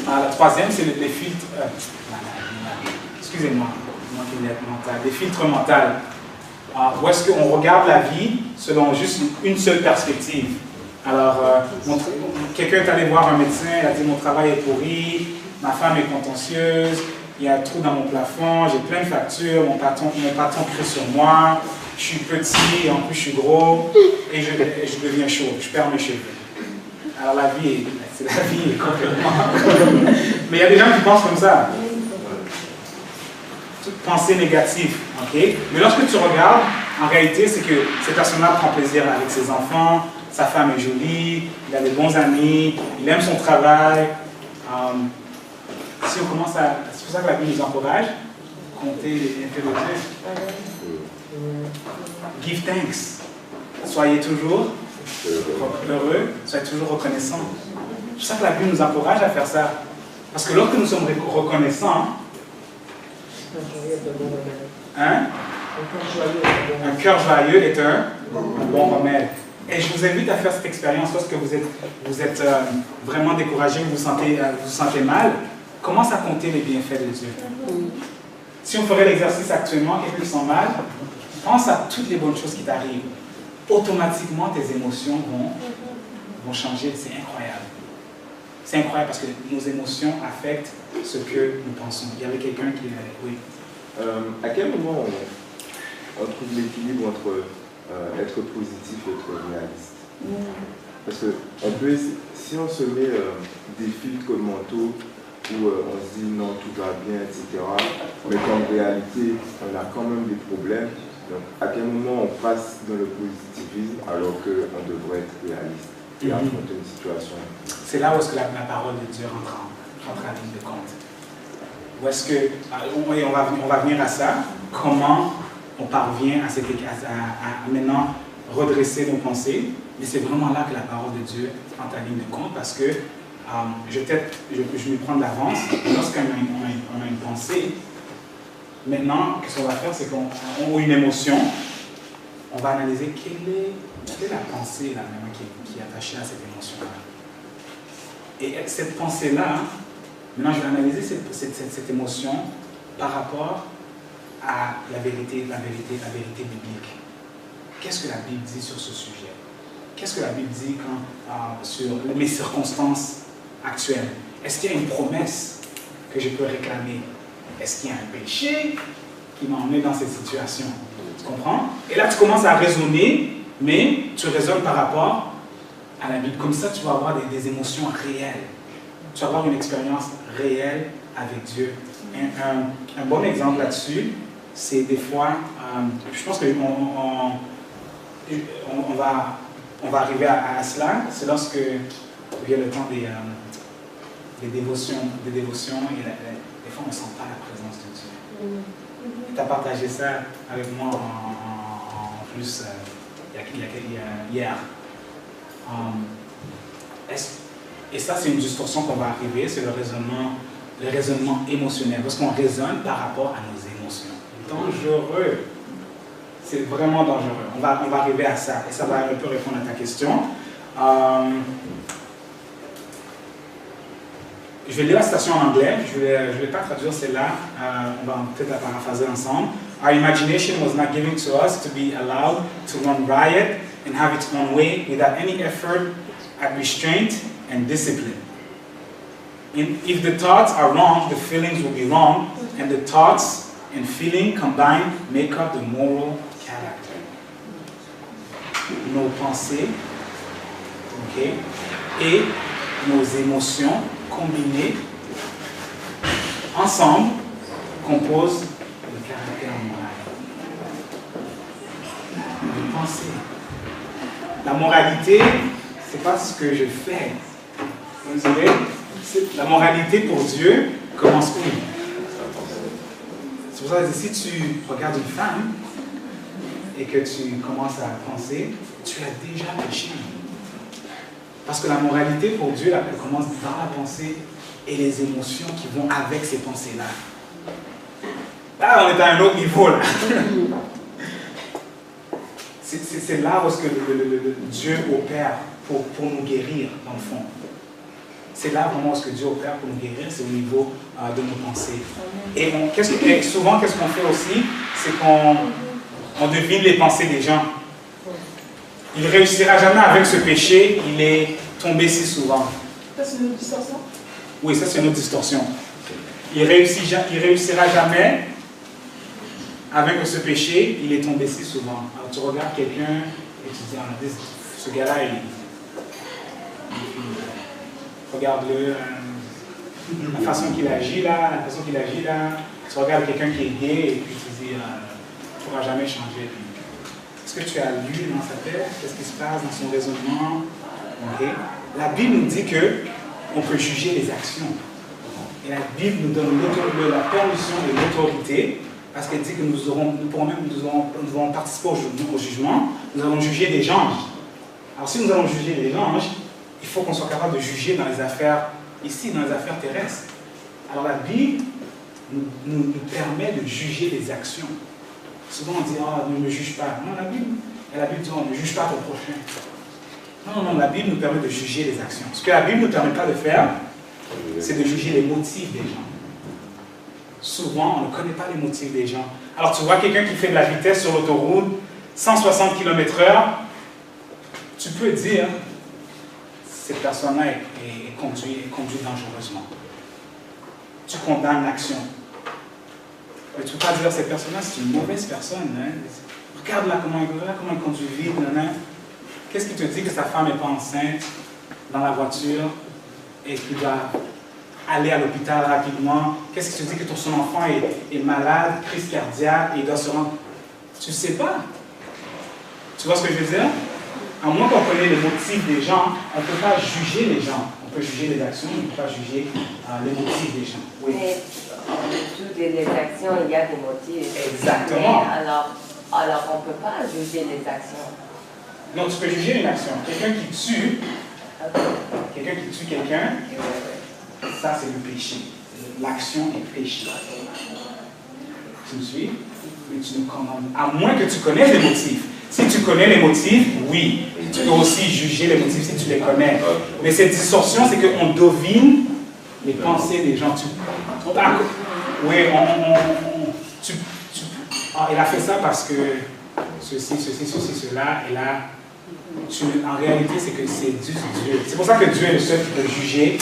La troisième, c'est les filtres. Excusez-moi, les filtres mentaux. Où est-ce qu'on regarde la vie selon juste une seule perspective. Alors, quelqu'un est allé voir un médecin, il a dit mon travail est pourri, ma femme est contentieuse, il y a un trou dans mon plafond, j'ai plein de factures, mon patron crie sur moi, je suis petit, en plus je suis gros, et je deviens chauve, je perds mes cheveux. Alors la vie est complètement... Mais il y a des gens qui pensent comme ça. Toute pensée négative, ok? Mais lorsque tu regardes, en réalité, c'est que cette personne-là prend plaisir avec ses enfants, sa femme est jolie, il a des bons amis, il aime son travail. Si on commence à... C'est pour ça que la Bible nous encourage, compter les bienfaits de Dieu. Give thanks. Soyez toujours heureux, soyez toujours reconnaissants. C'est pour ça que la Bible nous encourage à faire ça. Parce que lorsque nous sommes reconnaissants, un cœur joyeux est un bon remède. Et je vous invite à faire cette expérience lorsque vous êtes vraiment découragé, vous vous sentez mal. Commence à compter les bienfaits de Dieu. Si on ferait l'exercice actuellement, quelqu'un qui sent mal, pense à toutes les bonnes choses qui t'arrivent. Automatiquement, tes émotions vont changer. C'est incroyable. C'est incroyable parce que nos émotions affectent ce que nous pensons. Il y avait quelqu'un qui... Oui. À quel moment on trouve l'équilibre entre être positif et être réaliste? Parce que si on se met des filtres mentaux où on se dit non, tout va bien, etc., mais qu'en réalité, on a quand même des problèmes, donc à quel moment on passe dans le positivisme alors qu'on devrait être réaliste et affronter une situation? C'est là où est-ce que la parole de Dieu rentre en ligne de compte. Où est-ce que, on va venir à ça, comment on parvient à maintenant redresser nos pensées, mais c'est vraiment là que la parole de Dieu rentre en ligne de compte parce que je vais prendre l'avance. Lorsqu'on a une pensée, maintenant, ce qu'on va faire, c'est qu'on a une émotion, on va analyser quelle est la pensée là, maintenant, qui est attachée à cette émotion-là. Et cette pensée-là, maintenant, je vais analyser cette émotion par rapport à la vérité biblique. Qu'est-ce que la Bible dit sur ce sujet? Qu'est-ce que la Bible dit sur mes circonstances actuelles? Est-ce qu'il y a une promesse que je peux réclamer? Est-ce qu'il y a un péché qui m'a emmené dans cette situation? Tu comprends? Et là, tu commences à raisonner, mais tu raisonnes par rapport à la Bible. Comme ça, tu vas avoir des émotions réelles. Tu vas avoir une expérience réelle avec Dieu. Un bon exemple là-dessus, c'est des fois, je pense qu'on va arriver à cela, c'est lorsque il y a le temps des dévotions et des fois on ne sent pas la présence de Dieu. Tu as partagé ça avec moi en plus hier. Et ça, c'est une distorsion qu'on va arriver, c'est le raisonnement émotionnel, parce qu'on raisonne par rapport à nos émotions. Dangereux. C'est vraiment dangereux. On va arriver à ça, et ça va un peu répondre à ta question. Je vais lire la citation en anglais, je vais pas traduire celle-là, on va peut-être la paraphraser ensemble. Our imagination was not given to us to be allowed to run riot and have its own way without any effort at restraint and discipline. If the thoughts are wrong, the feelings will be wrong, and the thoughts and feeling combined make up the moral character. Nos pensées, okay, et nos émotions combinées ensemble composent le caractère moral. Nos pensées. La moralité, c'est pas ce que je fais. Vous savez, la moralité pour Dieu commence où? C'est pour ça que si tu regardes une femme et que tu commences à penser, tu as déjà péché. Parce que la moralité pour Dieu, elle commence dans la pensée et les émotions qui vont avec ces pensées-là. Là, on est à un autre niveau, là. C'est là où Dieu opère pour nous guérir, dans le fond. C'est là vraiment où Dieu opère pour nous guérir, c'est au niveau de nos pensées. Et souvent, qu'est-ce qu'on fait aussi? C'est qu'on devine les pensées des gens. Il ne réussira jamais avec ce péché, il est tombé si souvent. Ça, c'est une distorsion? Oui, ça, c'est une autre distorsion. Il réussira jamais avec ce péché, il est tombé si souvent. Alors, tu regardes quelqu'un et tu te dis, ce gars-là, il regardes-le, la façon qu'il agit là, tu regardes quelqu'un qui est gay et puis tu dis, tu ne pourras jamais changer. Est-ce que tu as lu dans sa tête? Qu'est-ce qui se passe dans son raisonnement? Okay. La Bible nous dit qu'on peut juger les actions. Et la Bible nous donne la permission et l'autorité, parce qu'elle dit que nous allons participer au jugement, nous allons juger des anges. Alors si nous allons juger les anges, il faut qu'on soit capable de juger dans les affaires, ici, dans les affaires terrestres. Alors la Bible nous permet de juger les actions. Souvent on dit, ne me juge pas. Non, la Bible dit, ne juge pas ton prochain. Non, la Bible nous permet de juger les actions. Ce que la Bible ne nous permet pas de faire, c'est de juger les motifs des gens. Souvent, on ne connaît pas les motifs des gens. Alors tu vois quelqu'un qui fait de la vitesse sur l'autoroute, 160 km/h, tu peux dire, cette personne-là est conduite dangereusement. Tu condamnes l'action. Mais tu ne peux pas dire, cette personne-là, c'est une mauvaise personne. Hein? Regarde-la comment elle conduit vite. Qu'est-ce qui te dit que sa femme n'est pas enceinte dans la voiture et qu'il doit aller à l'hôpital rapidement? Qu'est-ce qui te dit que son enfant est malade, crise cardiaque, et il doit se rendre... Tu ne sais pas. Tu vois ce que je veux dire? À moins qu'on connaisse les motifs des gens, on ne peut pas juger les gens. On peut juger les actions, on ne peut pas juger les motifs des gens. Oui. Mais en dessous des actions, il y a des motifs. Exactement. Mais alors on ne peut pas juger les actions. Non, tu peux juger une action. Quelqu'un qui tue, quelqu'un, ça c'est le péché. L'action est péché. Tu me suis? Mais tu nous condamnes. À moins que tu connaisses les motifs. Si tu connais les motifs, oui. Tu peux aussi juger les motifs si tu les connais. Mais cette distorsion, c'est qu'on devine les pensées des gens. Il a fait ça parce que ceci, cela, et là, en réalité, c'est que c'est Dieu. C'est pour ça que Dieu est le seul qui peut juger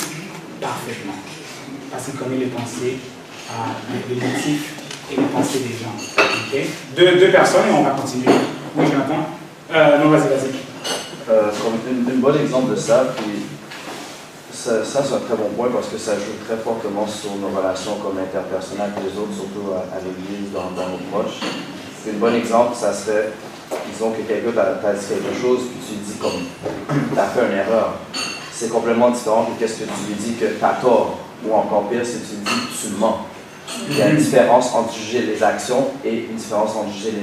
parfaitement. Parce qu'il connaît les pensées, les motifs et les pensées des gens. Okay? Deux personnes et on va continuer. Oui, Jonathan? Non, vas-y. Un bon exemple de ça, puis ça c'est un très bon point parce que ça joue très fortement sur nos relations comme interpersonnelles et les autres, surtout à l'église, dans nos proches. Un bon exemple, ça serait, disons que quelqu'un t'a dit quelque chose, puis tu lui dis comme, t'as fait une erreur. C'est complètement différent que qu'est-ce que tu lui dis que t'as tort, ou encore pire, c'est que tu lui dis que tu mens. Il y a une différence entre juger les actions et une différence entre juger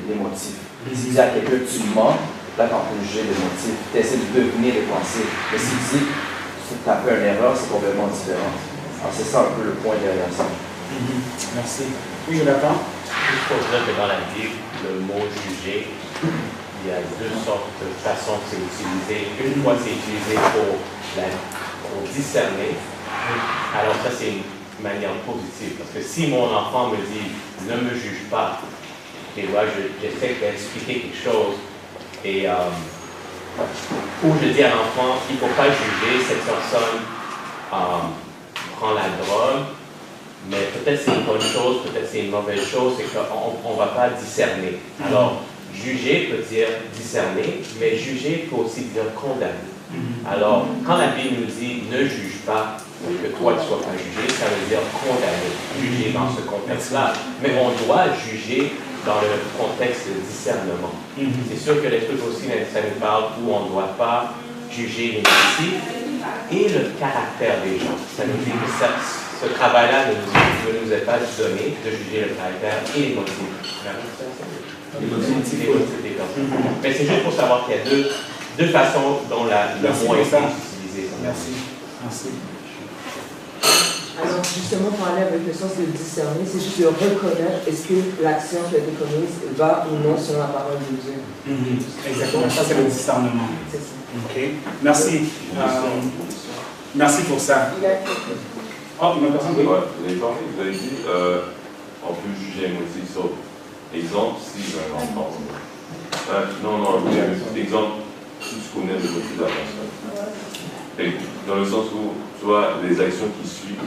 les motifs. Si tu dis à quelqu'un que tu mens, là, quand tu juger les motifs, tu essaies de deviner les pensées. Mais si tu dis que tu as fait une erreur, c'est complètement différent. Alors, c'est ça un peu le point derrière ça. Merci. Oui, Jonathan? Juste pour dire que dans la Bible, le mot juger, il y a deux sortes de façons que c'est utilisé. Une fois, c'est utilisé pour discerner. Alors, ça, c'est une manière positive. Parce que si mon enfant me dit « ne me juge pas », et là, j'essaie d'expliquer quelque chose, et où je dis à l'enfant « il ne faut pas juger, cette personne prend la drogue », mais peut-être c'est une bonne chose, peut-être c'est une mauvaise chose, c'est qu'on ne va pas discerner. Alors, juger peut dire discerner, mais juger peut aussi dire condamner. Alors, quand la Bible nous dit « ne juge pas », que toi tu ne sois pas jugé, ça veut dire condamner, juger dans ce contexte-là. Mais on doit juger dans le contexte de discernement. C'est sûr que les trucs aussi, ça nous parle où on ne doit pas juger les motifs et le caractère des gens. Ça nous dit que ce travail-là ne nous est pas donné de juger le caractère et les motifs. Les motifs des personnes. Mais c'est juste pour savoir qu'il y a deux façons dont le mot est utilisé. Merci. Alors justement, pour aller avec le sens de discerner, c'est juste de reconnaître est-ce que l'action qui a été commise va ou non selon la parole de Dieu. Exactement, ça c'est le discernement. C'est ça. Ok, merci. Merci pour ça. Oh, une personne? Vous avez dit, on peut juger un motif sur exemple si un enfant. Exemple, si tu connais le motif de la personne. Dans le sens où, tu vois, les actions qui suivent,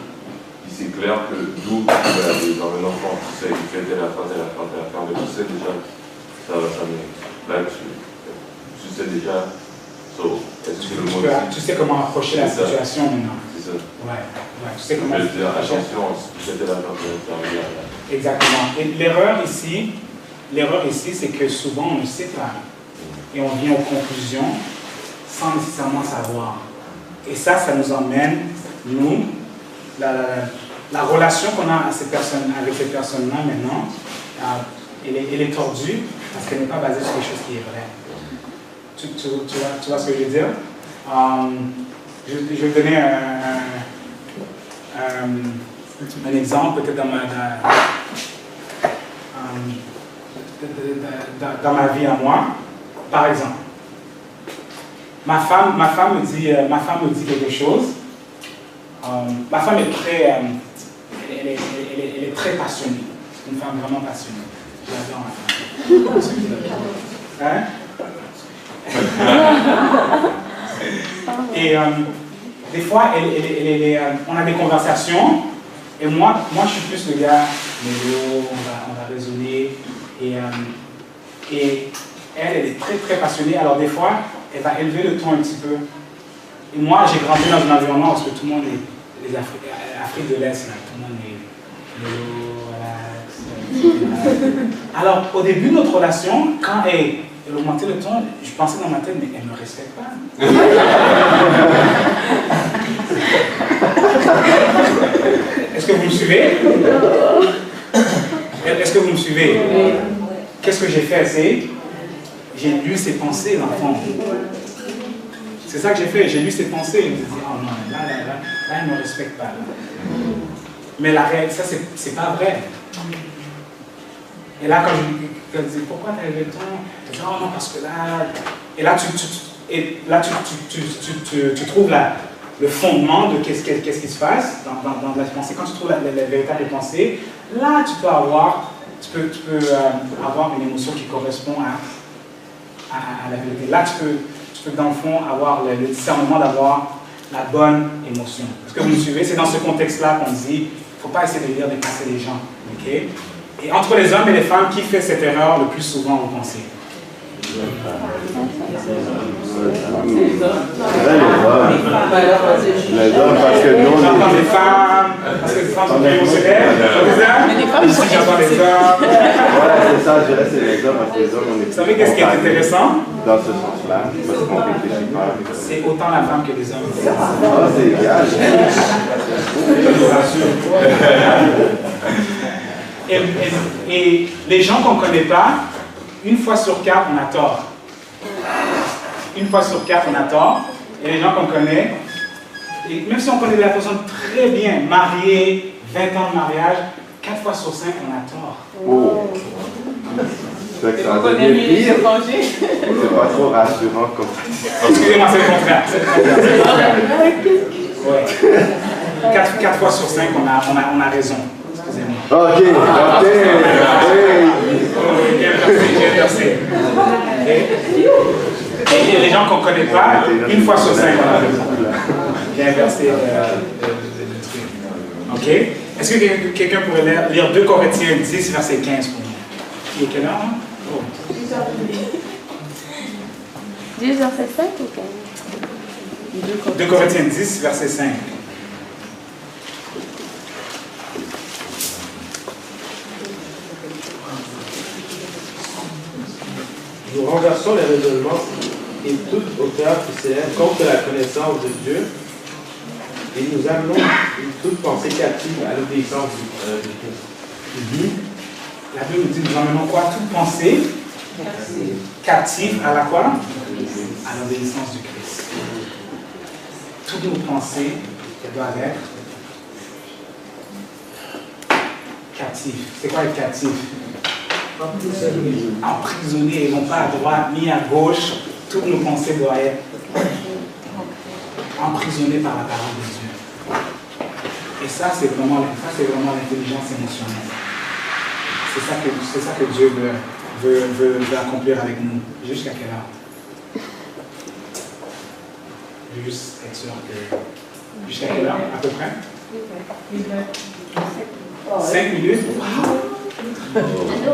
c'est clair que d'où tu vas aller dans un enfant, tu sais, il fait telle affaire, mais tu sais déjà, ça va s'amener. Là, tu sais déjà, est-ce que c'est le tu sais comment approcher la situation maintenant. C'est ça. Ouais, tu sais comment approcher. Attention, c'était la intermédiaire. Exactement. Et l'erreur ici, c'est que souvent on ne sait pas. Et on vient aux conclusions sans nécessairement savoir. Et ça nous emmène, nous, la relation qu'on a avec ces personnes-là maintenant, elle est tordue parce qu'elle n'est pas basée sur quelque chose qui est vrai. Tu vois ce que je veux dire? Je vais donner un exemple, peut-être dans ma vie à moi. Par exemple, ma femme me dit quelque chose. Ma femme est très, elle est très passionnée. C'est une femme vraiment passionnée. J'adore ma femme. Et des fois, on a des conversations. Et moi, je suis plus le gars, on va raisonner. Et elle est très très passionnée. Alors des fois, elle va élever le ton un petit peu. Et moi, j'ai grandi dans un environnement parce que tout le monde est Afrique de l'Est, tout le monde est relax. Alors au début de notre relation, quand elle augmentait le ton, je pensais dans ma tête, mais elle ne me respecte pas. Est-ce que vous me suivez? Est-ce que vous me suivez? Qu'est-ce que j'ai fait? J'ai lu ses pensées, l'enfant. C'est ça que j'ai fait. J'ai lu ses pensées. Je me disais, oh non, là, elle ne me respecte pas. Là. Mais la réalité, ça, c'est pas vrai. Et là, quand je dis, pourquoi tu as élevé le ton? Je dis, oh non, parce que là. Et là, tu trouves le fondement de qu'est-ce qui se passe dans la pensée. Quand tu trouves la véritable pensée, là, tu peux avoir une émotion qui correspond à la vérité. Là, tu peux dans le fond avoir le discernement d'avoir la bonne émotion. Est-ce que vous me suivez? C'est dans ce contexte-là qu'on dit, il ne faut pas essayer de lire dépasser les gens. Okay? Et entre les hommes et les femmes, qui fait cette erreur le plus souvent, vous pensez? Les hommes, parce que nous, j'entends les femmes, parce que les femmes sont plus émotionnelles. Ici, j'entends les hommes. Voilà, c'est ça, je dirais c'est les hommes, parce que les hommes, on est. Vous savez qu'est-ce qui est intéressant? Dans ce sens-là, parce qu'on réfléchit pas. C'est autant la femme que les hommes. Ah, c'est égal. Et les gens qu'on ne connaît pas, une fois sur quatre, on a tort. Une fois sur quatre, on a tort. Et les gens qu'on connaît, et même si on connaît la personne très bien, mariée, 20 ans de mariage, 4 fois sur 5, on a tort. Oh. C'est que ça devient pire. C'est pas trop rassurant comme ça. Excusez-moi, c'est le contraire. Ouais. 4 fois sur 5, on a raison. Excusez-moi. Ok. J'ai inversé. Et les gens qu'on ne connaît pas, une fois sur 5, on a raison. J'ai inversé le truc. Ok? Est-ce que quelqu'un pourrait lire 2 Corinthiens 10, verset 15 pour nous? Qui est quelle heure? Hein? Oh. 10, verset 5 ou 15? 2 Corinthiens 10, verset 5. Nous renversons les raisonnements et toute hauteur qui s'élève contre la connaissance de Dieu, et nous amenons toute pensée captive à l'obéissance du Christ. La Bible nous dit, nous amenons quoi? Toute pensée captive à la quoi? À l'obéissance du Christ. Toutes nos pensées, elles doivent être captives. C'est quoi être captif? Emprisonné et non pas à droite ni à gauche. Toutes nos pensées doivent être emprisonnées par la parole de Dieu. Et ça, c'est vraiment l'intelligence émotionnelle. C'est ça que Dieu veut accomplir avec nous. Jusqu'à quelle heure? Je veux juste être sûr que... Jusqu'à quelle heure, à peu près? 5 minutes?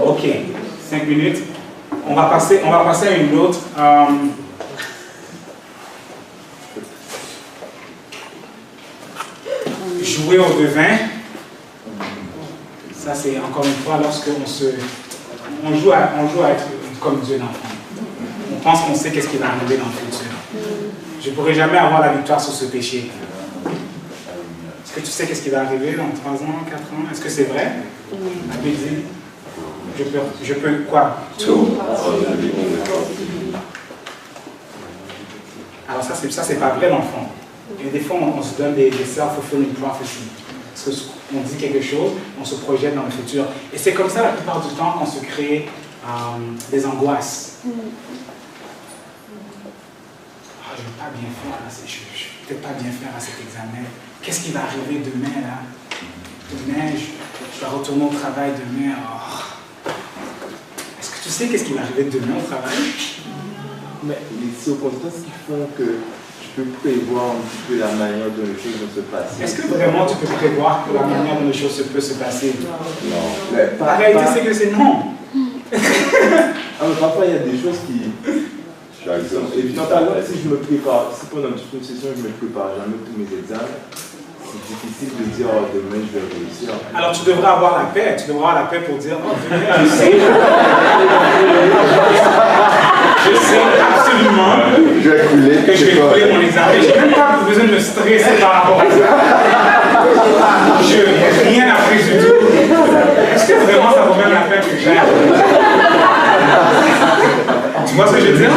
Ok, 5 minutes. On va passer à une autre. jouer au devin, ça c'est encore une fois lorsque on joue à être comme Dieu dans le fond. On pense qu'on sait qu'est-ce qui va arriver dans le futur. Je ne pourrai jamais avoir la victoire sur ce péché. Est-ce que tu sais qu'est-ce qui va arriver dans 3 ans, 4 ans? Est-ce que c'est vrai? La Bible dit, je peux quoi? Tout. Alors ça c'est pas vrai dans le fond. Et des fois on se donne des self-fulfilling prophecies. Parce qu'on dit quelque chose, on se projette dans le futur. Et c'est comme ça la plupart du temps qu'on se crée des angoisses. Je ne vais pas bien faire, là. Je ne vais peut-être pas bien faire à cet examen. Qu'est-ce qui va arriver demain, là? Demain, je dois retourner au travail demain. Oh. Est-ce que tu sais qu'est-ce qui va arriver demain au travail? Mais les circonstances qui font que je peux prévoir un petit peu la manière dont les choses vont se passer. Est-ce que vraiment tu peux prévoir la manière dont les choses peuvent se passer? Non. La réalité, c'est que c'est non. Mais parfois, il y a des choses qui... Évidemment, si je me prépare, si pendant une session je ne me prépare jamais tous mes examens, c'est difficile de dire demain je vais réussir. Alors tu devrais avoir la paix, pour dire demain je sais. Je sais absolument que je vais couler mon examen. Je n'ai même pas besoin de me stresser par rapport à ça. Je n'ai rien appris du tout. Est-ce que vraiment ça vaut même la peine que j'aille? Tu vois ce que je veux dire?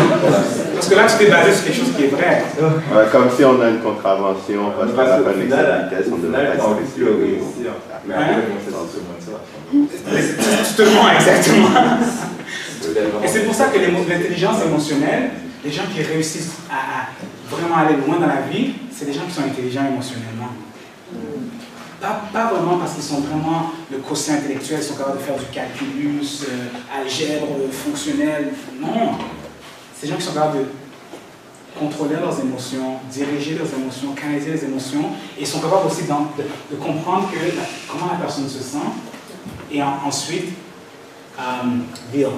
Parce que là, tu t'es basé sur quelque chose qui est vrai. Ouais, comme si on a une contravention, parce qu'on n'a pas de vitesse, on devrait pas réussir. Mais après, tu te mens exactement. Et c'est pour ça que l'intelligence émotionnelle, les gens qui réussissent à vraiment aller loin dans la vie, c'est des gens qui sont intelligents émotionnellement. Pas vraiment parce qu'ils sont vraiment le quotient intellectuel, ils sont capables de faire du calculus, algèbre, fonctionnel. Non. C'est des gens qui sont capables de contrôler leurs émotions, diriger leurs émotions, canaliser les émotions, et ils sont capables aussi de comprendre comment la personne se sent, et ensuite, dire.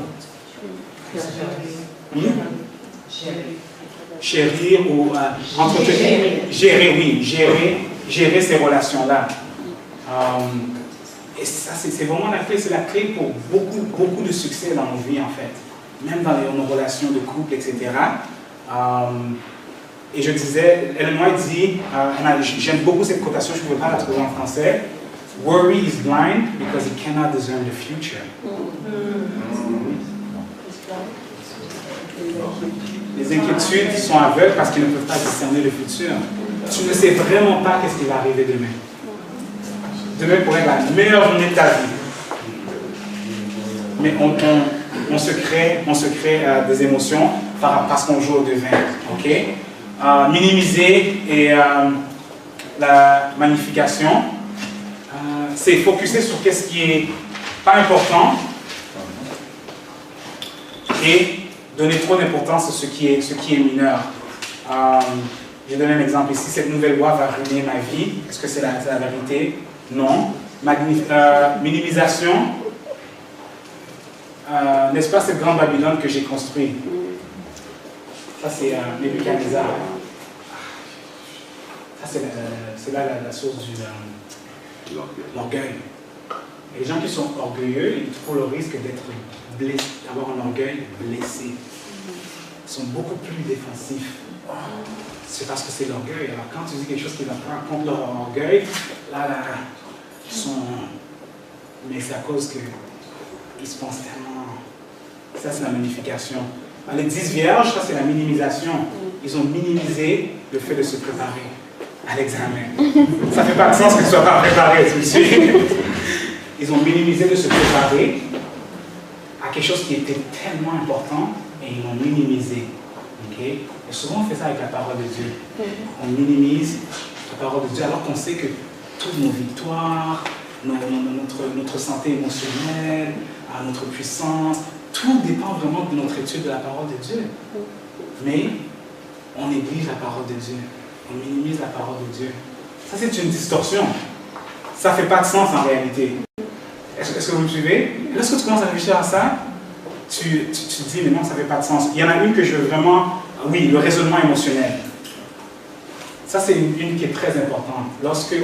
Chérir ou entretenir. Gérer ces relations-là. Et ça, c'est vraiment la clé. C'est la clé pour beaucoup de succès dans nos vies, en fait. Même dans nos relations de couple, etc. Et je disais, Ellen White dit, j'aime beaucoup cette cotation, je ne pouvais pas la trouver en français. Worry is blind because it cannot discern the future. Les inquiétudes sont aveugles parce qu'ils ne peuvent pas discerner le futur. Tu ne sais vraiment pas qu'est-ce qui va arriver demain. Demain pourrait être la meilleure journée de ta vie. Mais on se crée des émotions parce qu'on joue au devin. Okay? Minimiser et la magnification, c'est focuser sur ce qui est pas important et donner trop d'importance à ce qui est mineur. Je vais donner un exemple ici. Cette nouvelle loi va ruiner ma vie. Est-ce que c'est la vérité? Non. Minimisation. N'est-ce pas cette grande Babylone que j'ai construite? Ça, c'est Nebuchadnezzar. Ça, c'est là la source de l'orgueil. Et les gens qui sont orgueilleux, ils trouvent le risque d'être blessés, d'avoir un orgueil blessé. Ils sont beaucoup plus défensifs. C'est parce que c'est l'orgueil. Alors quand tu dis quelque chose qui va pas contre leur orgueil, là, ils sont... Mais c'est à cause qu'ils se pensent tellement... Ça, c'est la magnification. Les 10 vierges, ça, c'est la minimisation. Ils ont minimisé le fait de se préparer à l'examen. Ça ne fait pas de sens qu'ils ne soient pas préparés, tu me suis. Ils ont minimisé de se préparer à quelque chose qui était tellement important et ils l'ont minimisé. Okay? Et souvent, on fait ça avec la parole de Dieu. On minimise la parole de Dieu alors qu'on sait que toutes nos victoires, notre santé émotionnelle, notre puissance, tout dépend vraiment de notre étude de la parole de Dieu. Mais on néglige la parole de Dieu. On minimise la parole de Dieu. Ça, c'est une distorsion. Ça ne fait pas de sens en réalité. Est-ce que vous me suivez? Lorsque tu commences à réfléchir à ça, tu te dis, mais non, ça ne fait pas de sens. Il y en a une que je veux vraiment... Oui, le raisonnement émotionnel. Ça, c'est une qui est très importante. Lorsque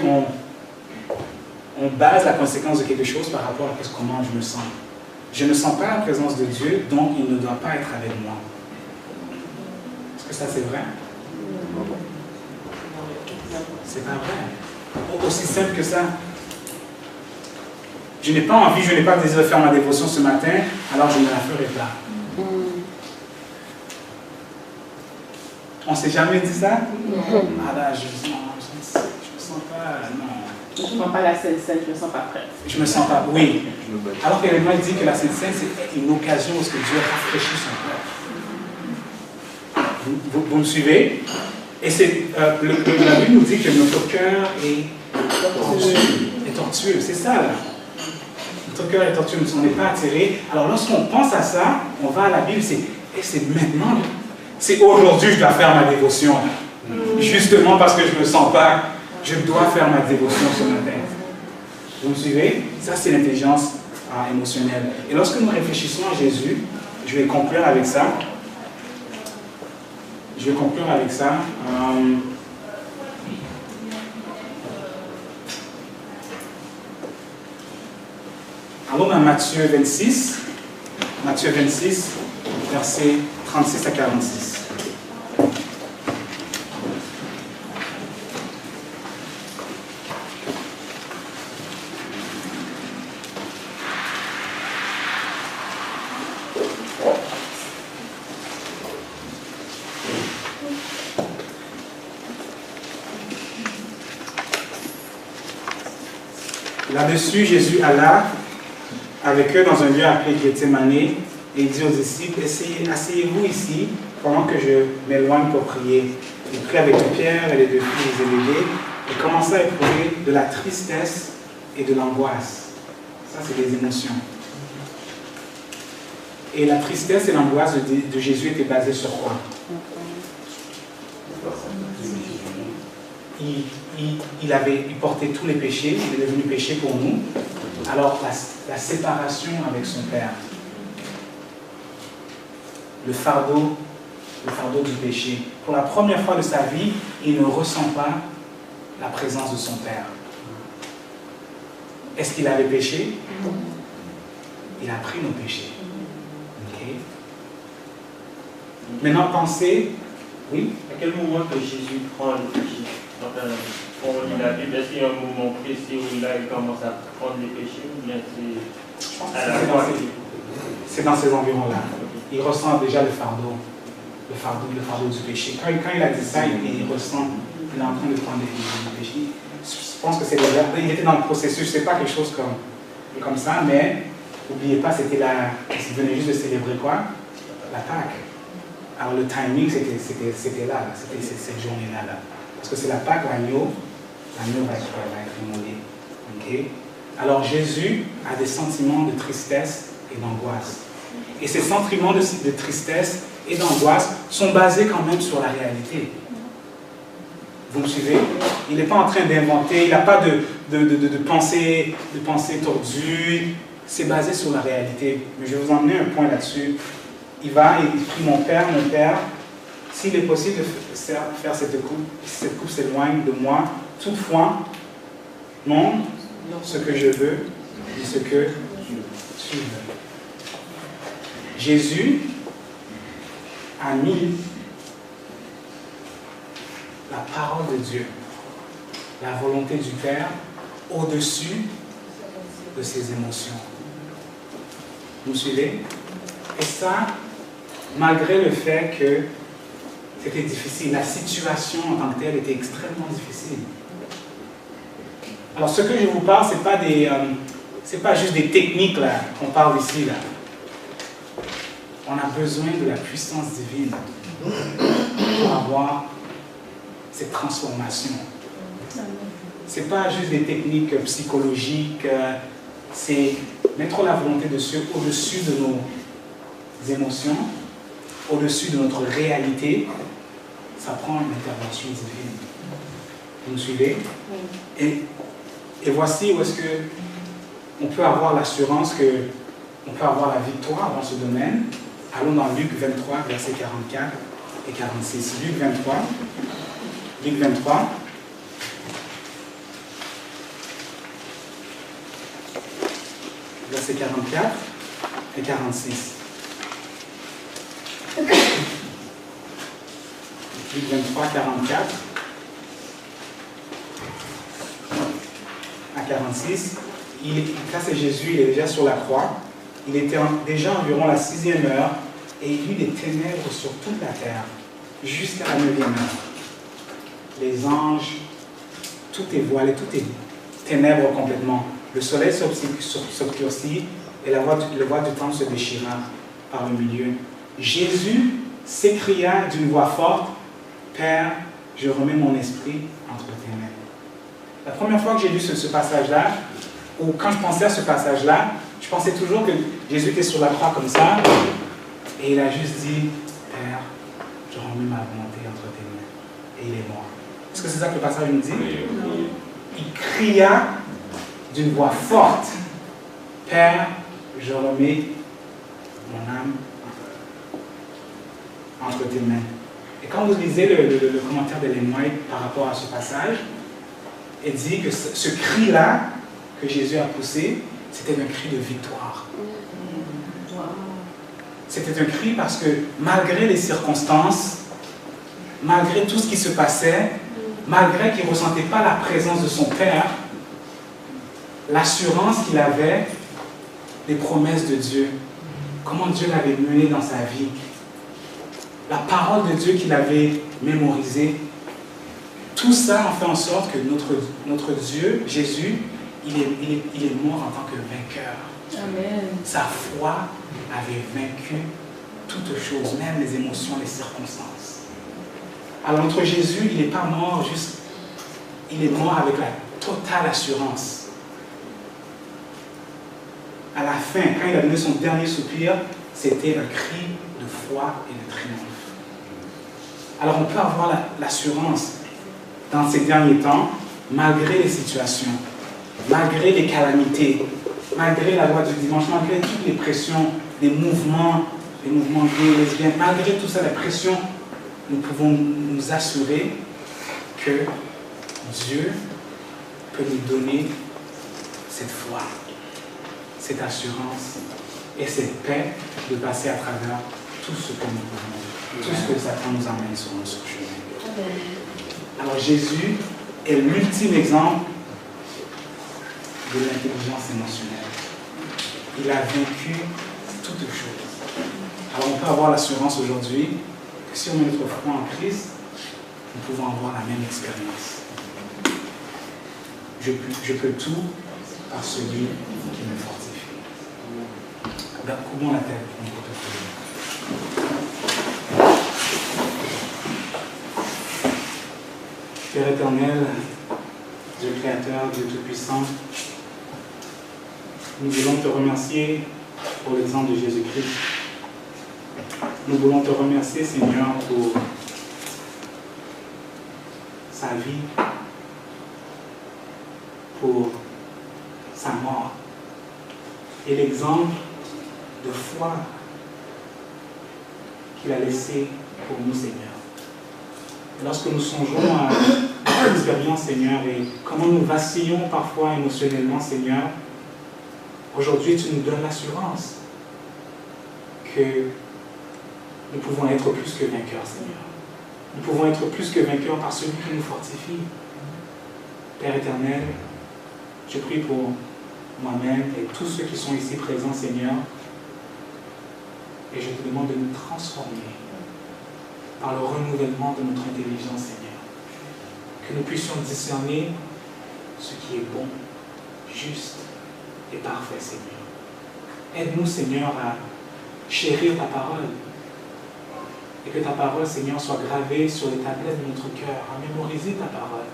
on base la conséquence de quelque chose par rapport à comment je me sens. Je ne sens pas la présence de Dieu, donc il ne doit pas être avec moi. Est-ce que ça c'est vrai? C'est pas vrai. Aussi simple que ça. Je n'ai pas envie, je n'ai pas désir de faire ma dévotion ce matin, alors je ne la ferai pas. On ne s'est jamais dit ça? Ah là, je me sens pas, non. Je ne sens pas la Sainte Seine, je ne me sens pas prête. Je me sens pas, oui. Alors qu'élément dit que la Sainte Seine, c'est une occasion où Dieu rafraîchit son cœur. Vous me suivez? Et la Bible nous dit que notre cœur est tortueux. C'est ça, là. Notre cœur est tortueux, on n'est pas attiré. Alors lorsqu'on pense à ça, on va à la Bible, c'est maintenant. C'est aujourd'hui que je dois faire ma dévotion. Justement parce que je ne me sens pas, je dois faire ma dévotion ce matin. Vous me suivez? Ça, c'est l'intelligence émotionnelle. Et lorsque nous réfléchissons à Jésus, je vais conclure avec ça. Allons dans Matthieu 26, versets 36 à 46. Là-dessus, Jésus alla avec eux dans un lieu appelé Gethsémane et il dit aux disciples, asseyez-vous ici pendant que je m'éloigne pour prier. Il prit avec Pierre et les deux filles Zébédée et commença à éprouver de la tristesse et de l'angoisse. Ça, c'est des émotions. Et la tristesse et l'angoisse de Jésus étaient basées sur quoi? Il portait tous les péchés, il est devenu péché pour nous. Alors, la séparation avec son Père, le fardeau du péché. Pour la première fois de sa vie, il ne ressent pas la présence de son Père. Est-ce qu'il avait péché? Il a pris nos péchés. Okay. Maintenant, pensez, oui? À quel moment que Jésus prend le péché? Enfin, on lit la Bible, est-ce qu'il y a un moment précis où là il commence à prendre les péchés ou bien c'est dans ces environs-là. Il ressent déjà le fardeau du péché. Quand il a dit ça, il ressent, il est en train de prendre les péchés. Je pense que c'est déjà, il était dans le processus, c'est pas quelque chose comme ça, mais n'oubliez pas, il venait juste de célébrer quoi? La Pâque. Alors le timing, c'était là, c'était cette journée-là. Parce que c'est la Pâque, l'agneau va être immolé. Okay? Alors Jésus a des sentiments de tristesse et d'angoisse. Et ces sentiments de tristesse et d'angoisse sont basés quand même sur la réalité. Vous me suivez? Il n'est pas en train d'inventer, il n'a pas de pensée tordue. C'est basé sur la réalité. Mais je vais vous emmener un point là-dessus. Il prie mon Père, s'il est possible de faire cette coupe s'éloigne de moi. Toutefois, non ce que je veux, mais ce que tu veux. Jésus a mis la parole de Dieu, la volonté du Père, au-dessus de ses émotions. Vous me suivez? Et ça, malgré le fait que c'était difficile, la situation en tant que telle était extrêmement difficile. Alors ce que je vous parle, c'est pas juste des techniques là qu'on parle ici là. On a besoin de la puissance divine pour avoir cette transformation. C'est pas juste des techniques psychologiques, c'est mettre la volonté de Dieu au-dessus de nos émotions, au-dessus de notre réalité. Ça prend une intervention divine. Vous me suivez? Et voici où est-ce que on peut avoir l'assurance qu'on peut avoir la victoire dans ce domaine. Allons dans Luc 23, versets 44 et 46. Luc 23. versets 44 et 46. Luc 23, 44 à 46. Là, c'est Jésus, il est déjà sur la croix. Il était déjà environ la 6e heure et il y eut des ténèbres sur toute la terre jusqu'à la 9e heure. Les anges, tout est voilé, tout est ténèbres complètement. Le soleil s'obscurcit et le voile du temple se déchira par le milieu. Jésus s'écria d'une voix forte, « Père, je remets mon esprit entre tes mains. » La première fois que j'ai lu ce passage-là, ou quand je pensais à ce passage-là, je pensais toujours que Jésus était sur la croix comme ça, et il a juste dit, « Père, je remets ma volonté entre tes mains. » Et il est mort. Est-ce que c'est ça que le passage nous dit? Il cria d'une voix forte, « Père, je remets mon âme entre tes mains. » Et quand vous lisez le commentaire d'Ellen White par rapport à ce passage, il dit que ce cri-là que Jésus a poussé, c'était un cri de victoire. C'était un cri parce que malgré les circonstances, malgré tout ce qui se passait, malgré qu'il ne ressentait pas la présence de son Père, l'assurance qu'il avait des promesses de Dieu, comment Dieu l'avait mené dans sa vie, la parole de Dieu qu'il avait mémorisée, tout ça en fait en sorte que notre Dieu, Jésus, il est mort en tant que vainqueur. Amen. Sa foi avait vaincu toutes choses, même les émotions, les circonstances. Alors notre Jésus, il n'est pas mort juste, il est mort avec la totale assurance. À la fin, quand il a donné son dernier soupir, c'était un cri de foi et de triomphe. Alors on peut avoir l'assurance dans ces derniers temps, malgré les situations, malgré les calamités, malgré la loi du dimanche, malgré toutes les pressions, les mouvements gays, lesbiennes, malgré tout ça, la pression, nous pouvons nous assurer que Dieu peut nous donner cette foi, cette assurance et cette paix de passer à travers tout ce que nous pouvons, tout ce que Satan nous amène sur notre chemin. Alors Jésus est l'ultime exemple de l'intelligence émotionnelle. Il a vaincu toutes choses. Alors on peut avoir l'assurance aujourd'hui que si on met notre foi en Christ, nous pouvons avoir la même expérience. Je peux tout par celui qui me fortifie. Couvrons la tête pour notre Père éternel, Dieu créateur, Dieu tout-puissant, nous voulons te remercier pour l'exemple de Jésus-Christ. Nous voulons te remercier, Seigneur, pour sa vie, pour sa mort et l'exemple de foi qu'il a laissé pour nous, Seigneur. Lorsque nous songeons à notre expérience, Seigneur, et comment nous vacillons parfois émotionnellement, Seigneur, aujourd'hui, tu nous donnes l'assurance que nous pouvons être plus que vainqueurs, Seigneur. Nous pouvons être plus que vainqueurs par celui qui nous fortifie. Père éternel, je prie pour moi-même et tous ceux qui sont ici présents, Seigneur, et je te demande de nous transformer par le renouvellement de notre intelligence, Seigneur. Que nous puissions discerner ce qui est bon, juste et parfait, Seigneur. Aide-nous, Seigneur, à chérir ta parole et que ta parole, Seigneur, soit gravée sur les tablettes de notre cœur, à mémoriser ta parole,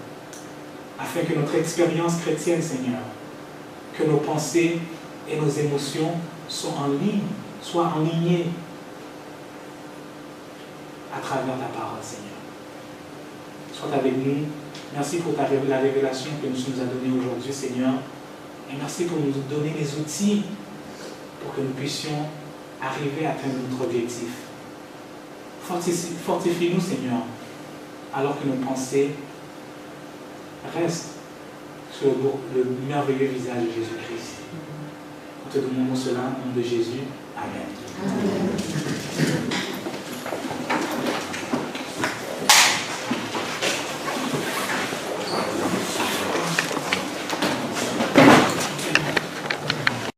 afin que notre expérience chrétienne, Seigneur, que nos pensées et nos émotions soient enlignées à travers ta parole, Seigneur. Sois avec nous. Merci pour la révélation que tu nous as donnée aujourd'hui, Seigneur. Et merci pour nous donner les outils pour que nous puissions arriver à atteindre notre objectif. Fortifie-nous, Seigneur, alors que nos pensées restent sur le merveilleux visage de Jésus-Christ. Te demandons cela au nom de Jésus. Amen.